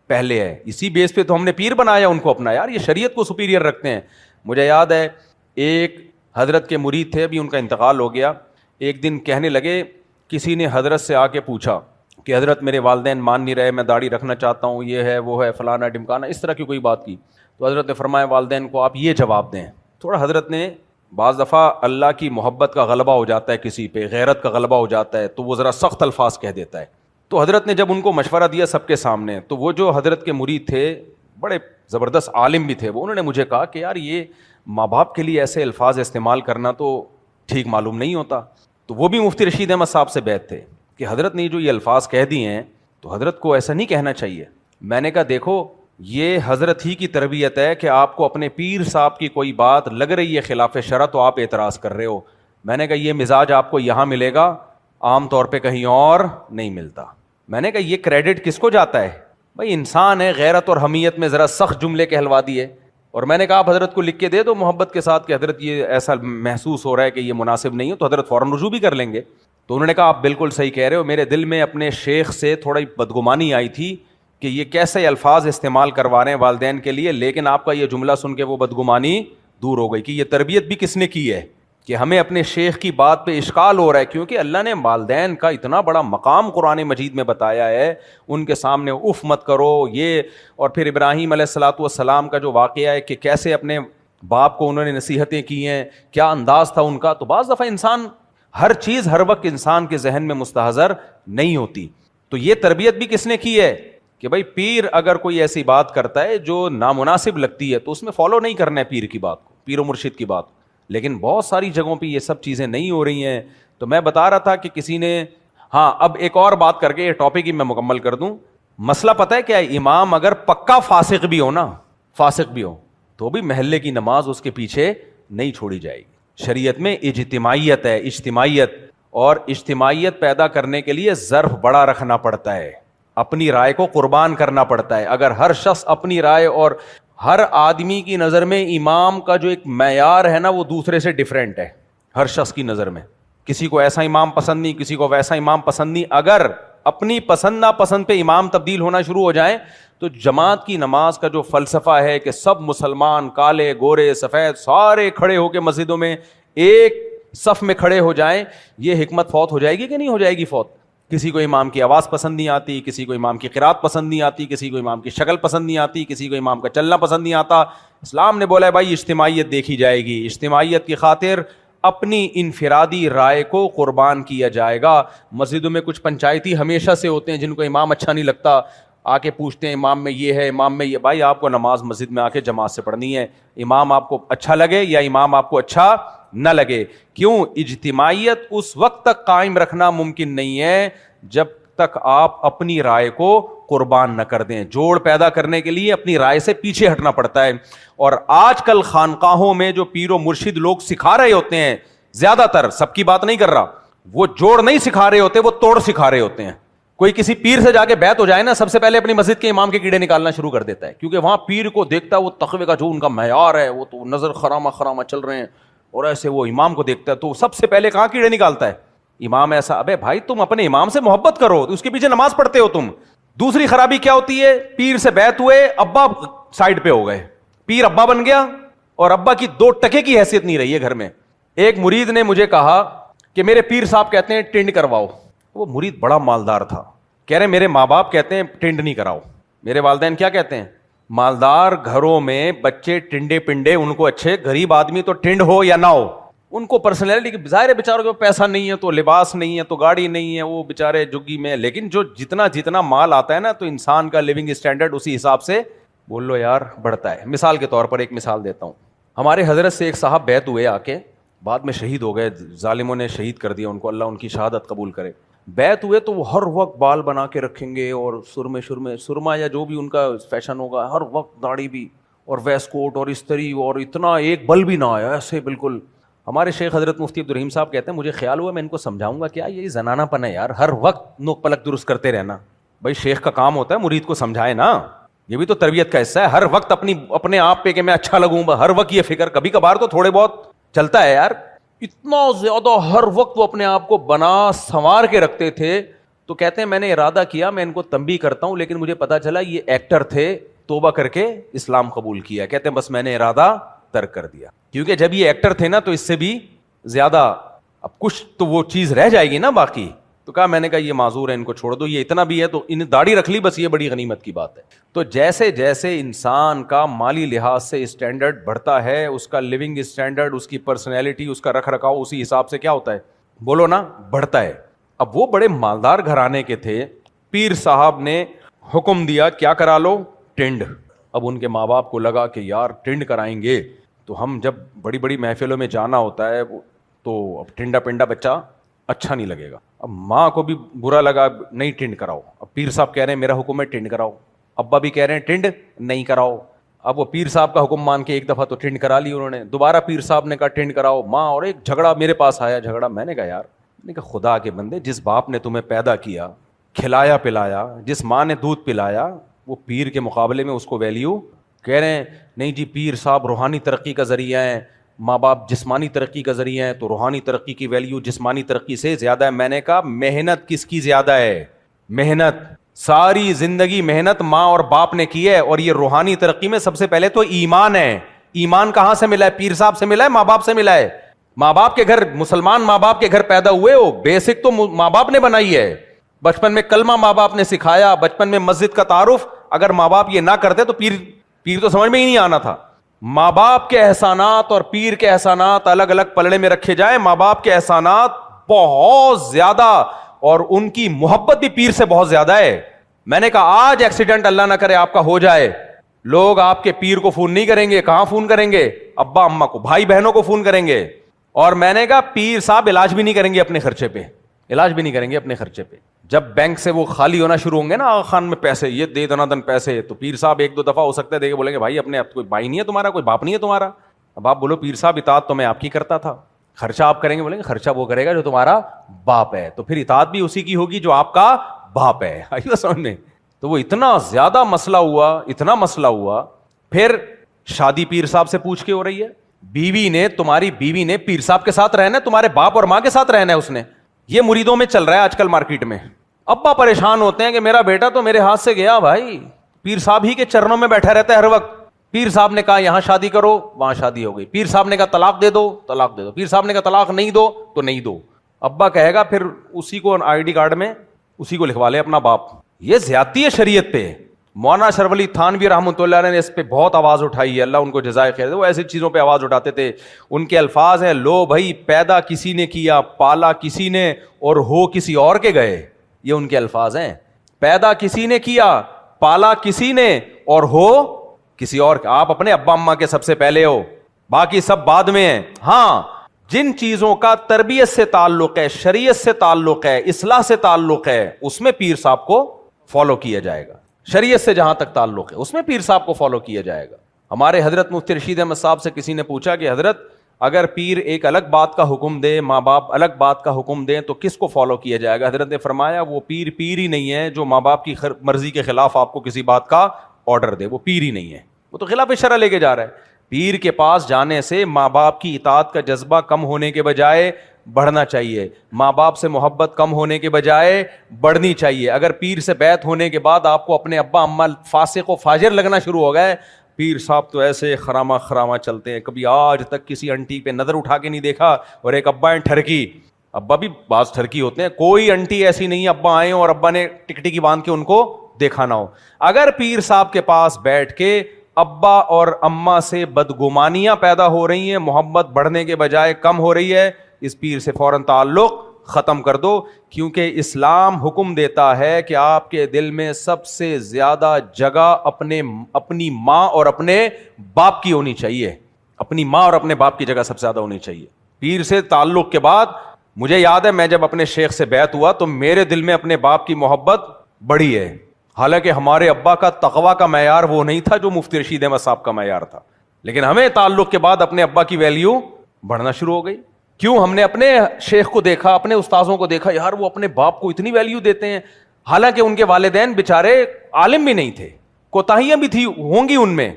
پہلے ہے، اسی بیس پہ تو ہم نے پیر بنایا ان کو اپنا. یار یہ شریعت کو سپیریئر رکھتے ہیں. مجھے یاد ہے ایک حضرت کے مرید تھے، ابھی ان کا انتقال ہو گیا. ایک دن کہنے لگے، کسی نے حضرت سے آ کے پوچھا کہ حضرت میرے والدین مان نہیں رہے، میں داڑھی رکھنا چاہتا ہوں، یہ ہے وہ ہے فلانا ڈمکانا، اس طرح کی کوئی بات کی. تو حضرت نے فرمایا والدین کو آپ یہ جواب دیں. تھوڑا حضرت نے بعض دفعہ اللہ کی محبت کا غلبہ ہو جاتا ہے کسی پہ، غیرت کا غلبہ ہو جاتا ہے تو وہ ذرا سخت الفاظ کہہ دیتا ہے. تو حضرت نے جب ان کو مشورہ دیا سب کے سامنے، تو وہ جو حضرت کے مرید تھے بڑے زبردست عالم بھی تھے، وہ انہوں نے مجھے کہا کہ یار یہ ماں باپ کے لیے ایسے الفاظ استعمال کرنا تو ٹھیک معلوم نہیں ہوتا. تو وہ بھی مفتی رشید احمد صاحب سے بیعت تھے کہ حضرت نے جو یہ الفاظ کہہ دیے ہیں تو حضرت کو ایسا نہیں کہنا چاہیے. میں نے کہا دیکھو یہ حضرت ہی کی تربیت ہے کہ آپ کو اپنے پیر صاحب کی کوئی بات لگ رہی ہے خلاف شرع تو آپ اعتراض کر رہے ہو. میں نے کہا یہ مزاج آپ کو یہاں ملے گا، عام طور پہ کہیں اور نہیں ملتا. میں نے کہا یہ کریڈٹ کس کو جاتا ہے؟ بھائی انسان ہے، غیرت اور حمیت میں ذرا سخت جملے کہلوا دیے. اور میں نے کہا آپ حضرت کو لکھ کے دے دو محبت کے ساتھ کہ حضرت یہ ایسا محسوس ہو رہا ہے کہ یہ مناسب نہیں ہو، تو حضرت فوراً رجوع بھی کر لیں گے. تو انہوں نے کہا آپ بالکل صحیح کہہ رہے ہو. میرے دل میں اپنے شیخ سے تھوڑی بدگمانی آئی تھی کہ یہ کیسے الفاظ استعمال کروا رہے ہیں والدین کے لیے، لیکن آپ کا یہ جملہ سن کے وہ بدگمانی دور ہو گئی کہ یہ تربیت بھی کس نے کی ہے کہ ہمیں اپنے شیخ کی بات پہ اشکال ہو رہا ہے. کیونکہ اللہ نے والدین کا اتنا بڑا مقام قرآن مجید میں بتایا ہے، ان کے سامنے اف مت کرو یہ. اور پھر ابراہیم علیہ الصلوۃ والسلام کا جو واقعہ ہے کہ کیسے اپنے باپ کو انہوں نے نصیحتیں کی ہیں، کیا انداز تھا ان کا. تو بعض دفعہ انسان ہر چیز ہر وقت انسان کے ذہن میں مستحضر نہیں ہوتی. تو یہ تربیت بھی کس نے کی ہے کہ بھائی پیر اگر کوئی ایسی بات کرتا ہے جو نامناسب لگتی ہے تو اس میں فالو نہیں کرنا ہے پیر کی بات کو، پیر و مرشد کی بات کو. لیکن بہت ساری جگہوں پہ یہ سب چیزیں نہیں ہو رہی ہیں. تو میں بتا رہا تھا کہ کسی نے اب ایک اور بات کر کے یہ ٹاپک ہی میں مکمل کر دوں. مسئلہ پتہ ہے کیا ہے؟ امام اگر پکا فاسق بھی ہو نا، فاسق بھی ہو تو بھی محلے کی نماز اس کے پیچھے نہیں چھوڑی جائے گی. شریعت میں اجتماعیت ہے، اجتماعیت، اور اجتماعیت پیدا کرنے کے لیے ظرف بڑا رکھنا پڑتا ہے، اپنی رائے کو قربان کرنا پڑتا ہے. اگر ہر شخص اپنی رائے، اور ہر آدمی کی نظر میں امام کا جو ایک معیار ہے نا وہ دوسرے سے ڈیفرنٹ ہے. ہر شخص کی نظر میں کسی کو ایسا امام پسند نہیں، کسی کو ویسا امام پسند نہیں. اگر اپنی پسند ناپسند پہ امام تبدیل ہونا شروع ہو جائیں تو جماعت کی نماز کا جو فلسفہ ہے کہ سب مسلمان کالے گورے سفید سارے کھڑے ہو کے مسجدوں میں ایک صف میں کھڑے ہو جائیں، یہ حکمت فوت ہو جائے گی کہ نہیں ہو جائے گی فوت؟ کسی کو امام کی آواز پسند نہیں آتی، کسی کو امام کی قرات پسند نہیں آتی، کسی کو امام کی شکل پسند نہیں آتی، کسی کو امام کا چلنا پسند نہیں آتا. اسلام نے بولا ہے بھائی اجتماعیت دیکھی جائے گی، اجتماعیت کی خاطر اپنی انفرادی رائے کو قربان کیا جائے گا. مسجدوں میں کچھ پنچایتی ہمیشہ سے ہوتے ہیں جن کو امام اچھا نہیں لگتا، آ کے پوچھتے ہیں امام میں یہ ہے، امام میں یہ. بھائی آپ کو نماز مسجد میں آ کے جماعت سے پڑھنی ہے، امام آپ کو اچھا لگے یا امام آپ کو اچھا نہ لگے. کیوں؟ اجتماعیت اس وقت تک قائم رکھنا ممکن نہیں ہے جب تک آپ اپنی رائے کو قربان نہ کر دیں. جوڑ پیدا کرنے کے لیے اپنی رائے سے پیچھے ہٹنا پڑتا ہے. اور آج کل خانقاہوں میں جو پیر و مرشد لوگ سکھا رہے ہوتے ہیں، زیادہ تر، سب کی بات نہیں کر رہا، وہ جوڑ نہیں سکھا رہے ہوتے، وہ توڑ سکھا رہے ہوتے ہیں. کوئی کسی پیر سے جا کے بیعت ہو جائے نا، سب سے پہلے اپنی مسجد کے امام کے کیڑے نکالنا شروع کر دیتا ہے، کیونکہ وہاں پیر کو دیکھتا ہے وہ تقوی کا جو ان کا معیار ہے، وہ تو نظر خرامہ خرامہ چل رہے ہیں، اور ایسے وہ امام کو دیکھتا ہے تو سب سے پہلے کہاں کیڑے نکالتا ہے؟ امام ایسا. ابے بھائی تم اپنے امام سے محبت کرو، اس کے پیچھے نماز پڑھتے ہو تم. دوسری خرابی کیا ہوتی ہے؟ پیر سے بیعت ہوئے، ابا سائڈ پہ ہو گئے، پیر ابا بن گیا اور ابا کی 2 ٹکے کی حیثیت نہیں رہی ہے گھر میں. ایک مرید نے مجھے کہا کہ میرے پیر صاحب کہتے ہیں ٹنڈ کرواؤ. وہ مرید بڑا مالدار تھا, کہہ رہے میرے ماں باپ کہتے ہیں ٹنڈ نہیں کراؤ. میرے والدین کیا کہتے ہیں, مالدار گھروں میں بچے ٹنڈے پنڈے ان کو اچھے, غریب آدمی تو ٹنڈ ہو یا نہ ہو, ان کو پرسنالٹی کی ظاہر ہے بیچاروں کے پیسہ نہیں ہے تو لباس نہیں ہے تو گاڑی نہیں ہے, وہ بیچارے جگی میں. لیکن جو جتنا مال آتا ہے نا تو انسان کا لیونگ اسٹینڈرڈ اسی حساب سے بول لو یار بڑھتا ہے. مثال کے طور پر ایک مثال دیتا ہوں, ہمارے حضرت سے ایک صاحب بیعت ہوئے آ کے, بعد میں شہید ہو گئے, ظالموں نے شہید کر دیا ان کو, اللہ ان کی شہادت قبول کرے. بیعت ہوئے تو وہ ہر وقت بال بنا کے رکھیں گے اور سرما یا جو بھی ان کا فیشن ہوگا, ہر وقت داڑھی بھی اور ویسٹ کوٹ اور استری, اور اتنا ایک بل بھی نہ آیا ایسے بالکل. ہمارے شیخ حضرت مفتی عبدالرحیم صاحب کہتے ہیں مجھے خیال ہوا میں ان کو سمجھاؤں گا کیا, یہ زنانہ پن ہے یار, ہر وقت نوک پلک درست کرتے رہنا. بھائی شیخ کا کام ہوتا ہے مرید کو سمجھائے نا, یہ بھی تو تربیت کا حصہ ہے. ہر وقت اپنے آپ پہ کہ میں اچھا لگوں, ہر وقت یہ فکر, کبھی کبھار تو تھوڑے بہت چلتا ہے یار. اتنا زیادہ ہر وقت وہ اپنے آپ کو بنا سنوار کے رکھتے تھے. تو کہتے ہیں میں نے ارادہ کیا میں ان کو تنبیہ کرتا ہوں, لیکن مجھے پتا چلا یہ ایکٹر تھے, توبہ کر کے اسلام قبول کیا. کہتے ہیں بس میں نے ارادہ ترک کر دیا, کیونکہ جب یہ ایکٹر تھے نا تو اس سے بھی زیادہ اب کچھ تو وہ چیز رہ جائے گی نا باقی. تو کہا میں نے کہا یہ معذور ہے, ان کو چھوڑ دو, یہ اتنا بھی ہے تو ان داڑھی رکھ لی, بس یہ بڑی غنیمت کی بات ہے. تو جیسے جیسے انسان کا مالی لحاظ سے اسٹینڈرڈ بڑھتا ہے, اس کا لیونگ اسٹینڈرڈ, اس کی پرسنالٹی, اس کا رکھ رکھاؤ اسی حساب سے کیا ہوتا ہے بولو نا, بڑھتا ہے. اب وہ بڑے مالدار گھرانے کے تھے, پیر صاحب نے حکم دیا کیا کرا لو, ٹنڈ. اب ان کے ماں باپ کو لگا کہ یار ٹنڈ کرائیں گے تو ہم جب بڑی بڑی محفلوں میں جانا ہوتا ہے تو اب ٹنڈا پنڈا بچہ اچھا نہیں لگے گا. اب ماں کو بھی برا لگا, نہیں ٹنڈ کراؤ. اب پیر صاحب کہہ رہے ہیں میرا حکم ہے ٹنڈ کراؤ, ابا بھی کہہ رہے ہیں ٹنڈ نہیں کراؤ. اب وہ پیر صاحب کا حکم مان کے ایک دفعہ تو ٹنڈ کرا لی انہوں نے, دوبارہ پیر صاحب نے کہا ٹنڈ کراؤ. ماں اور ایک جھگڑا, میرے پاس آیا جھگڑا. میں نے کہا یار, میں نے کہا خدا کے بندے, جس باپ نے تمہیں پیدا کیا, کھلایا پلایا, جس ماں نے دودھ پلایا, وہ پیر کے مقابلے میں اس کو ویلیو کہہ رہے ہیں نہیں جی پیر صاحب روحانی ترقی کا ذریعہ ہے, ماں باپ جسمانی ترقی کا ذریعہ ہے, تو روحانی ترقی کی ویلیو جسمانی ترقی سے زیادہ ہے. میں نے کہا محنت کس کی زیادہ ہے, محنت ساری زندگی محنت ماں اور باپ نے کی ہے, اور یہ روحانی ترقی میں سب سے پہلے تو ایمان ہے. ایمان کہاں سے ملا ہے, پیر صاحب سے ملا ہے, ماں باپ سے ملا ہے. ماں باپ کے گھر, مسلمان ماں باپ کے گھر پیدا ہوئے ہو, بیسک تو ماں باپ نے بنائی ہے. بچپن میں کلمہ ماں باپ نے سکھایا, بچپن میں مسجد کا تعارف. اگر ماں باپ یہ نہ کرتے تو پیر تو سمجھ میں ہی نہیں آنا تھا. ماں باپ کے احسانات اور پیر کے احسانات الگ الگ پلڑے میں رکھے جائیں. ماں باپ کے احسانات بہت زیادہ, اور ان کی محبت بھی پیر سے بہت زیادہ ہے. میں نے کہا آج ایکسیڈنٹ اللہ نہ کرے آپ کا ہو جائے, لوگ آپ کے پیر کو فون نہیں کریں گے, کہاں فون کریں گے, ابا اماں کو, بھائی بہنوں کو فون کریں گے. اور میں نے کہا پیر صاحب علاج بھی نہیں کریں گے اپنے خرچے پہ, علاج بھی نہیں کریں گے اپنے خرچے پہ. جب بینک سے وہ خالی ہونا شروع ہوں گے نا آغا خان میں پیسے, یہ دے دنا دن پیسے, تو پیر صاحب ایک دو دفعہ ہو سکتا ہے دے کے بولیں گے بھائی اپنے کوئی بھائی نہیں ہے تمہارا, کوئی باپ نہیں ہے تمہارا. اب آپ بولو پیر صاحب اطاعت تو میں آپ کی کرتا تھا, خرچہ آپ کریں گے, بولیں گے خرچہ وہ کرے گا جو تمہارا باپ ہے, تو پھر اطاعت بھی اسی کی ہوگی جو آپ کا باپ ہے. آئیے سمجھ میں. تو وہ اتنا زیادہ مسئلہ ہوا, اتنا مسئلہ ہوا. پھر شادی پیر صاحب سے پوچھ کے ہو رہی ہے, بیوی نے, تمہاری بیوی نے پیر صاحب کے ساتھ رہنا ہے, تمہارے باپ اور ماں کے ساتھ رہنا ہے اس نے. یہ مریدوں میں چل رہا ہے آج کل مارکیٹ میں. ابا پریشان ہوتے ہیں کہ میرا بیٹا تو میرے ہاتھ سے گیا بھائی, پیر صاحب ہی کے چرنوں میں بیٹھا رہتا ہے ہر وقت. پیر صاحب نے کہا یہاں شادی کرو, وہاں شادی ہو گئی. پیر صاحب نے کہا طلاق دے دو, طلاق دے دو. پیر صاحب نے کہا طلاق نہیں دو تو نہیں دو. ابا کہے گا پھر اسی کو آئی ڈی کارڈ میں اسی کو لکھوا لے اپنا باپ. یہ زیادتی ہے شریعت پہ. مولانا اشرف علی تھانوی رحمۃ اللہ علیہ نے اس پہ بہت آواز اٹھائی ہے, اللہ ان کو جزائے خیر دے. وہ ایسی چیزوں پہ آواز اٹھاتے تھے. ان کے الفاظ ہیں, لو بھائی پیدا کسی نے کیا, پالا کسی نے, اور ہو کسی اور کے گئے. یہ ان کے الفاظ ہیں. پیدا کسی نے کیا, پالا کسی نے, اور ہو کسی اور. آپ اپنے ابا اماں کے سب سے پہلے ہو, باقی سب بعد میں ہیں. ہاں جن چیزوں کا تربیت سے تعلق ہے, شریعت سے تعلق ہے, اصلاح سے تعلق ہے, اس میں پیر صاحب کو فالو کیا جائے گا. شریعت سے جہاں تک تعلق ہے اس میں پیر صاحب کو فالو کیا جائے گا. ہمارے حضرت مفتی رشید احمد صاحب سے کسی نے پوچھا کہ حضرت اگر پیر ایک الگ بات کا حکم دے, ماں باپ الگ بات کا حکم دیں, تو کس کو فالو کیا جائے گا؟ حضرت نے فرمایا وہ پیر پیر ہی نہیں ہے جو ماں باپ کی مرضی کے خلاف آپ کو کسی بات کا آرڈر دے, وہ پیر ہی نہیں ہے, وہ تو خلاف شرع لے کے جا رہا ہے. پیر کے پاس جانے سے ماں باپ کی اطاعت کا جذبہ کم ہونے کے بجائے بڑھنا چاہیے, ماں باپ سے محبت کم ہونے کے بجائے بڑھنی چاہیے. اگر پیر سے بیعت ہونے کے بعد آپ کو اپنے ابا اماں فاسق و فاجر لگنا شروع ہو گئے, پیر صاحب تو ایسے خراما خراما چلتے ہیں, کبھی آج تک کسی انٹی پہ نظر اٹھا کے نہیں دیکھا, اور ایک ابا ہیں ٹھرکی, ابا بھی بعض ٹھرکی ہوتے ہیں, کوئی انٹی ایسی نہیں ابا آئے اور ابا نے ٹکٹی باندھ کے ان کو دیکھا نہ ہو. اگر پیر صاحب کے پاس بیٹھ کے ابا اور اماں سے بدگمانیاں پیدا ہو رہی ہیں, محبت بڑھنے کے بجائے کم ہو رہی ہے, اس پیر سے فوراً تعلق ختم کر دو, کیونکہ اسلام حکم دیتا ہے کہ آپ کے دل میں سب سے زیادہ جگہ اپنی ماں اور اپنے باپ کی ہونی چاہیے. اپنی ماں اور اپنے باپ کی جگہ سب سے زیادہ ہونی چاہیے. پیر سے تعلق کے بعد مجھے یاد ہے میں جب اپنے شیخ سے بیعت ہوا تو میرے دل میں اپنے باپ کی محبت بڑی ہے, حالانکہ ہمارے ابا کا تقویٰ کا معیار وہ نہیں تھا جو مفتی رشید احمد صاحب کا معیار تھا, لیکن ہمیں تعلق کے بعد اپنے ابا کی ویلیو بڑھنا شروع ہو گئی. کیوں؟ ہم نے اپنے شیخ کو دیکھا, اپنے استاذوں کو دیکھا, یار وہ اپنے باپ کو اتنی ویلیو دیتے ہیں, حالانکہ ان کے والدین بےچارے عالم بھی نہیں تھے, کوتاہیاں بھی تھی ہوں گی ان میں.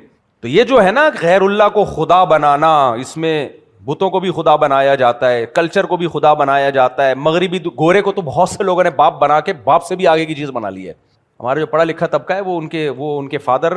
تو یہ جو ہے نا غیر اللہ کو خدا بنانا, اس میں بتوں کو بھی خدا بنایا جاتا ہے, کلچر کو بھی خدا بنایا جاتا ہے. مغربی گورے کو تو بہت سے لوگوں نے باپ بنا کے باپ سے بھی آگے کی چیز بنا لی ہے. ہمارا جو پڑھا لکھا طبقہ ہے وہ ان کے فادر,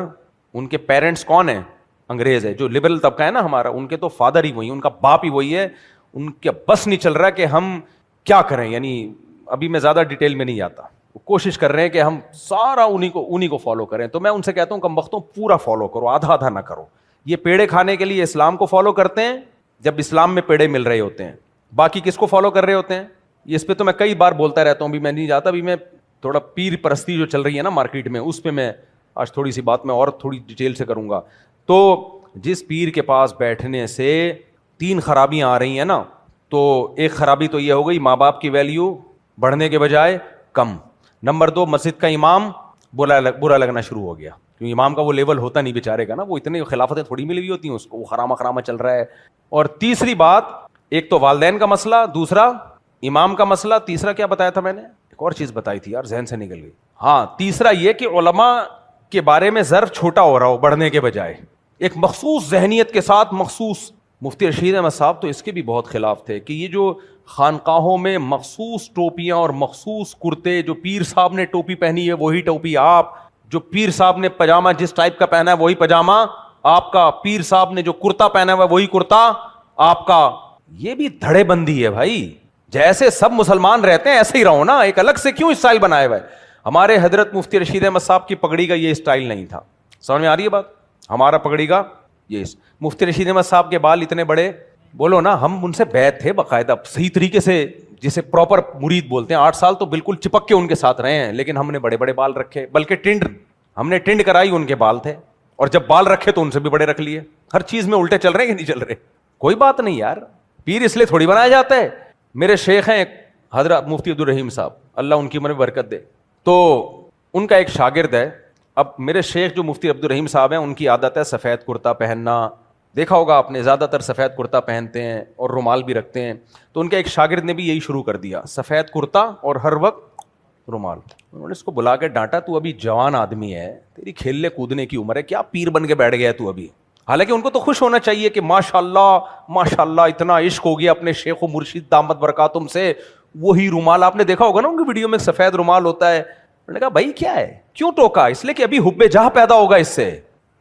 ان کے پیرنٹس کون ہیں؟ انگریز ہے. جو لبرل طبقہ ہے نا ہمارا, ان کے تو فادر ہی وہی, ان کا باپ ہی وہی ہے. ان کے بس نہیں چل رہا کہ ہم کیا کریں, یعنی ابھی میں زیادہ ڈیٹیل میں نہیں جاتا, وہ کوشش کر رہے ہیں کہ ہم سارا انہی کو فالو کریں. تو میں ان سے کہتا ہوں کم بختوں پورا فالو کرو, آدھا آدھا نہ کرو. یہ پیڑے کھانے کے لیے اسلام کو فالو کرتے ہیں جب اسلام میں پیڑے مل رہے ہوتے ہیں, باقی کس کو فالو کر رہے ہوتے ہیں؟ اس پہ تو میں کئی بار بولتا رہتا ہوں, بھی میں نہیں جاتا. بھی میں تھوڑا پیر پرستی جو چل رہی ہے نا مارکیٹ میں, اس پہ میں آج تھوڑی سی بات میں اور تھوڑی ڈیٹیل سے کروں گا. تو جس پیر کے پاس بیٹھنے سے 3 خرابیاں آ رہی ہیں نا, تو ایک خرابی تو یہ ہو گئی ماں باپ کی ویلیو بڑھنے کے بجائے کم. نمبر 2, مسجد کا امام برا لگنا شروع ہو گیا, کیونکہ امام کا وہ لیول ہوتا نہیں بیچارے کا نا, وہ اتنے خلافتیں تھوڑی ملی ہوئی ہوتی ہیں اس کو, وہ خرامہ چل رہا ہے. اور تیسری بات, ایک تو والدین کا مسئلہ, دوسرا امام کا مسئلہ, تیسرا کیا بتایا تھا میں نے؟ ایک اور چیز بتائی تھی یار, ذہن سے نکل گئی. ہاں, تیسرا یہ کہ علماء کے بارے میں ظرف چھوٹا ہو رہا ہو بڑھنے کے بجائے, ایک مخصوص ذہنیت کے ساتھ. مخصوص مفتی رشید احمد صاحب تو اس کے بھی بہت خلاف تھے کہ یہ جو خانقاہوں میں مخصوص ٹوپیاں اور مخصوص کرتے, جو پیر صاحب نے ٹوپی پہنی ہے وہی ٹوپی آپ, جو پیر صاحب نے پاجامہ جس ٹائپ کا پہنا ہے وہی پاجامہ آپ کا, پیر صاحب نے جو کرتا پہنا ہوا ہے وہی کرتا آپ کا. یہ بھی دھڑے بندی ہے بھائی, جیسے سب مسلمان رہتے ہیں ایسے ہی رہو نا, ایک الگ سے کیوں اسٹائل بنایا ہوا ہے؟ ہمارے حضرت مفتی رشید احمد صاحب کی پگڑی کا یہ اسٹائل نہیں تھا, سمجھ میں آ رہی ہے بات؟ ہمارا پگڑی کا یہ, مفتی رشید احمد صاحب کے بال اتنے بڑے, بولو نا ہم ان سے بیعت تھے باقاعدہ صحیح طریقے سے, جسے پراپر مرید بولتے ہیں. 8 سال تو بالکل چپک کے ان کے ساتھ رہے ہیں, لیکن ہم نے بڑے بڑے بال رکھے, بلکہ ہم نے ٹنڈ کرائی, ان کے بال تھے, اور جب بال رکھے تو ان سے بھی بڑے رکھ لیے. ہر چیز میں الٹے چل رہے ہیں کہ نہیں چل رہے؟ کوئی بات نہیں یار, پیر اس لیے تھوڑی بنایا جاتا ہے. میرے شیخ ہیں حضرت مفتی عبدالرحیم صاحب, اللہ ان کی عمر میں برکت دے, تو ان کا ایک شاگرد ہے. اب میرے شیخ جو مفتی عبدالرحیم صاحب ہیں, ان کی عادت ہے سفید کرتا پہننا, دیکھا ہوگا آپ نے, زیادہ تر سفید کرتا پہنتے ہیں اور رومال بھی رکھتے ہیں. تو ان کے ایک شاگرد نے بھی یہی شروع کر دیا, سفید کرتا اور ہر وقت رومال. انہوں نے اس کو بلا کے ڈانٹا, تو ابھی جوان آدمی ہے, تیری کھیلنے کودنے کی عمر ہے, کیا پیر بن کے بیٹھ گیا تو ابھی؟ حالانکہ ان کو تو خوش ہونا چاہیے کہ ماشاء اللہ اتنا عشق ہو گیا اپنے شیخ و مرشد دامت برکاتہم سے, وہی رومال آپ نے دیکھا ہوگا نا ان کی ویڈیو میں, سفید رومال ہوتا ہے. انہوں نے کہا بھائی کیا ہے, کیوں ٹوکا؟ اس لیے کہ ابھی حب جاہ پیدا ہوگا اس سے,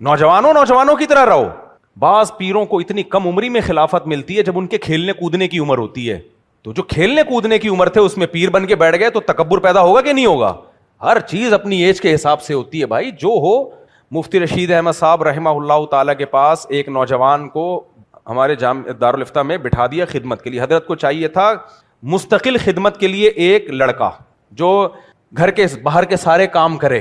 نوجوانوں کی طرح رہو. بعض پیروں کو اتنی کم عمری میں خلافت ملتی ہے جب ان کے کھیلنے کودنے کی عمر ہوتی ہے, تو جو کھیلنے کودنے کی عمر تھے اس میں پیر بن کے بیٹھ گئے تو تکبر پیدا ہوگا کہ نہیں ہوگا؟ ہر چیز اپنی ایج کے حساب سے ہوتی ہے بھائی, جو ہو. مفتی رشید احمد صاحب رحمہ اللہ تعالیٰ کے پاس ایک نوجوان کو ہمارے دارالافتاء میں بٹھا دیا خدمت کے لیے. حضرت کو چاہیے تھا مستقل خدمت کے لیے ایک لڑکا جو گھر کے باہر کے سارے کام کرے.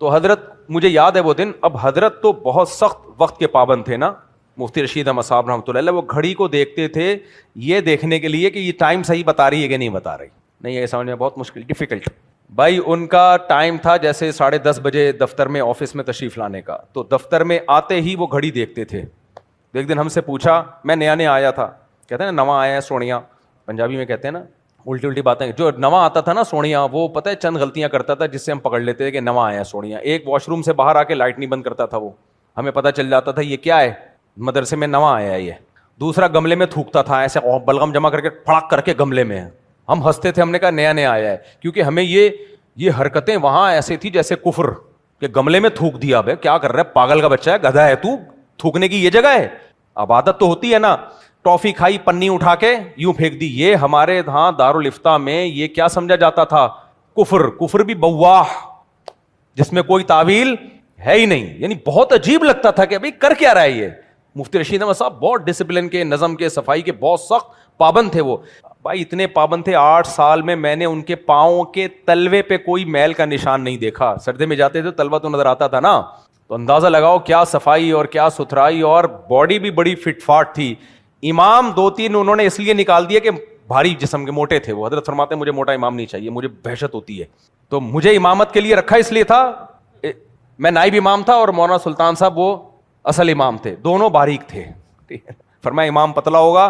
تو حضرت, مجھے یاد ہے وہ دن, اب حضرت تو بہت سخت وقت کے پابند تھے نا مفتی رشید احمد صاحب رحمۃ اللہ علیہ, وہ گھڑی کو دیکھتے تھے یہ دیکھنے کے لیے کہ یہ ٹائم صحیح بتا رہی ہے کہ نہیں بتا رہی. نہیں, یہ سمجھنا بہت مشکل, ڈیفیکلٹ بھائی. ان کا ٹائم تھا جیسے 10:30 بجے دفتر میں آفس میں تشریف لانے کا, تو دفتر میں آتے ہی وہ گھڑی دیکھتے تھے. ایک دن ہم سے پوچھا, میں نیا آیا تھا, کہتے ہیں نا نواں آیا ہے سونیا, پنجابی میں کہتے ہیں نا الٹی باتیں. جو نواں آتا تھا نا سونیا, وہ پتہ ہے چند غلطیاں کرتا تھا جس سے ہم پکڑ لیتے تھے کہ نواں آیا سونیا. ایک واش روم سے باہر آ کے لائٹ نہیں بند کرتا تھا, وہ ہمیں پتہ چل جاتا تھا یہ کیا ہے, مدرسے میں نواں آیا ہے یہ. دوسرا گملے میں تھوکتا تھا, ایسے بلغم جمع کر کے پھڑاک کر کے گملے میں. ہم ہنستے تھے, ہم نے کہا نیا آیا ہے, کیونکہ ہمیں یہ حرکتیں وہاں ایسے تھی جیسے کفر, کہ گملے میں تھوک دیا. بھائی کیا کر رہا ہے, پاگل کا بچہ ہے, گدھا ہے تو, تھوکنے کی یہ جگہ ہے؟ اب عادت تو ہوتی ہے نا. ٹافی کھائی, پنی اٹھا کے یوں پھینک دی. یہ ہمارے ہاں دارالفتہ میں یہ کیا سمجھا جاتا تھا؟ کفر. کفر بھی بواح, جس میں کوئی تعویل ہے ہی نہیں. یعنی بہت عجیب لگتا تھا کہ بھئی کر کیا رہا ہے یہ. مفتی رشید احمد صاحب بہت ڈسپلن کے, نظم کے, صفائی کے بہت سخت پابند تھے. وہ بھائی اتنے پابند تھے, 8 سال میں نے ان کے پاؤں کے تلوے پہ کوئی میل کا نشان نہیں دیکھا. سردے میں جاتے تھے تلوا تو نظر آتا تھا نا, تو اندازہ لگاؤ کیا صفائی اور کیا ستھرائی, اور باڈی بھی بڑی فٹ فاٹ تھی. امام 2-3 انہوں نے اس لیے نکال دیا کہ بھاری جسم کے, موٹے تھے وہ. حضرت فرماتے ہیں مجھے موٹا امام نہیں چاہیے, مجھے وحشت ہوتی ہے. تو مجھے امامت کے لیے رکھا اس لیے تھا, میں نائب امام تھا اور مولانا سلطان صاحب وہ اصل امام تھے, دونوں باریک تھے. فرمایا امام پتلا ہوگا,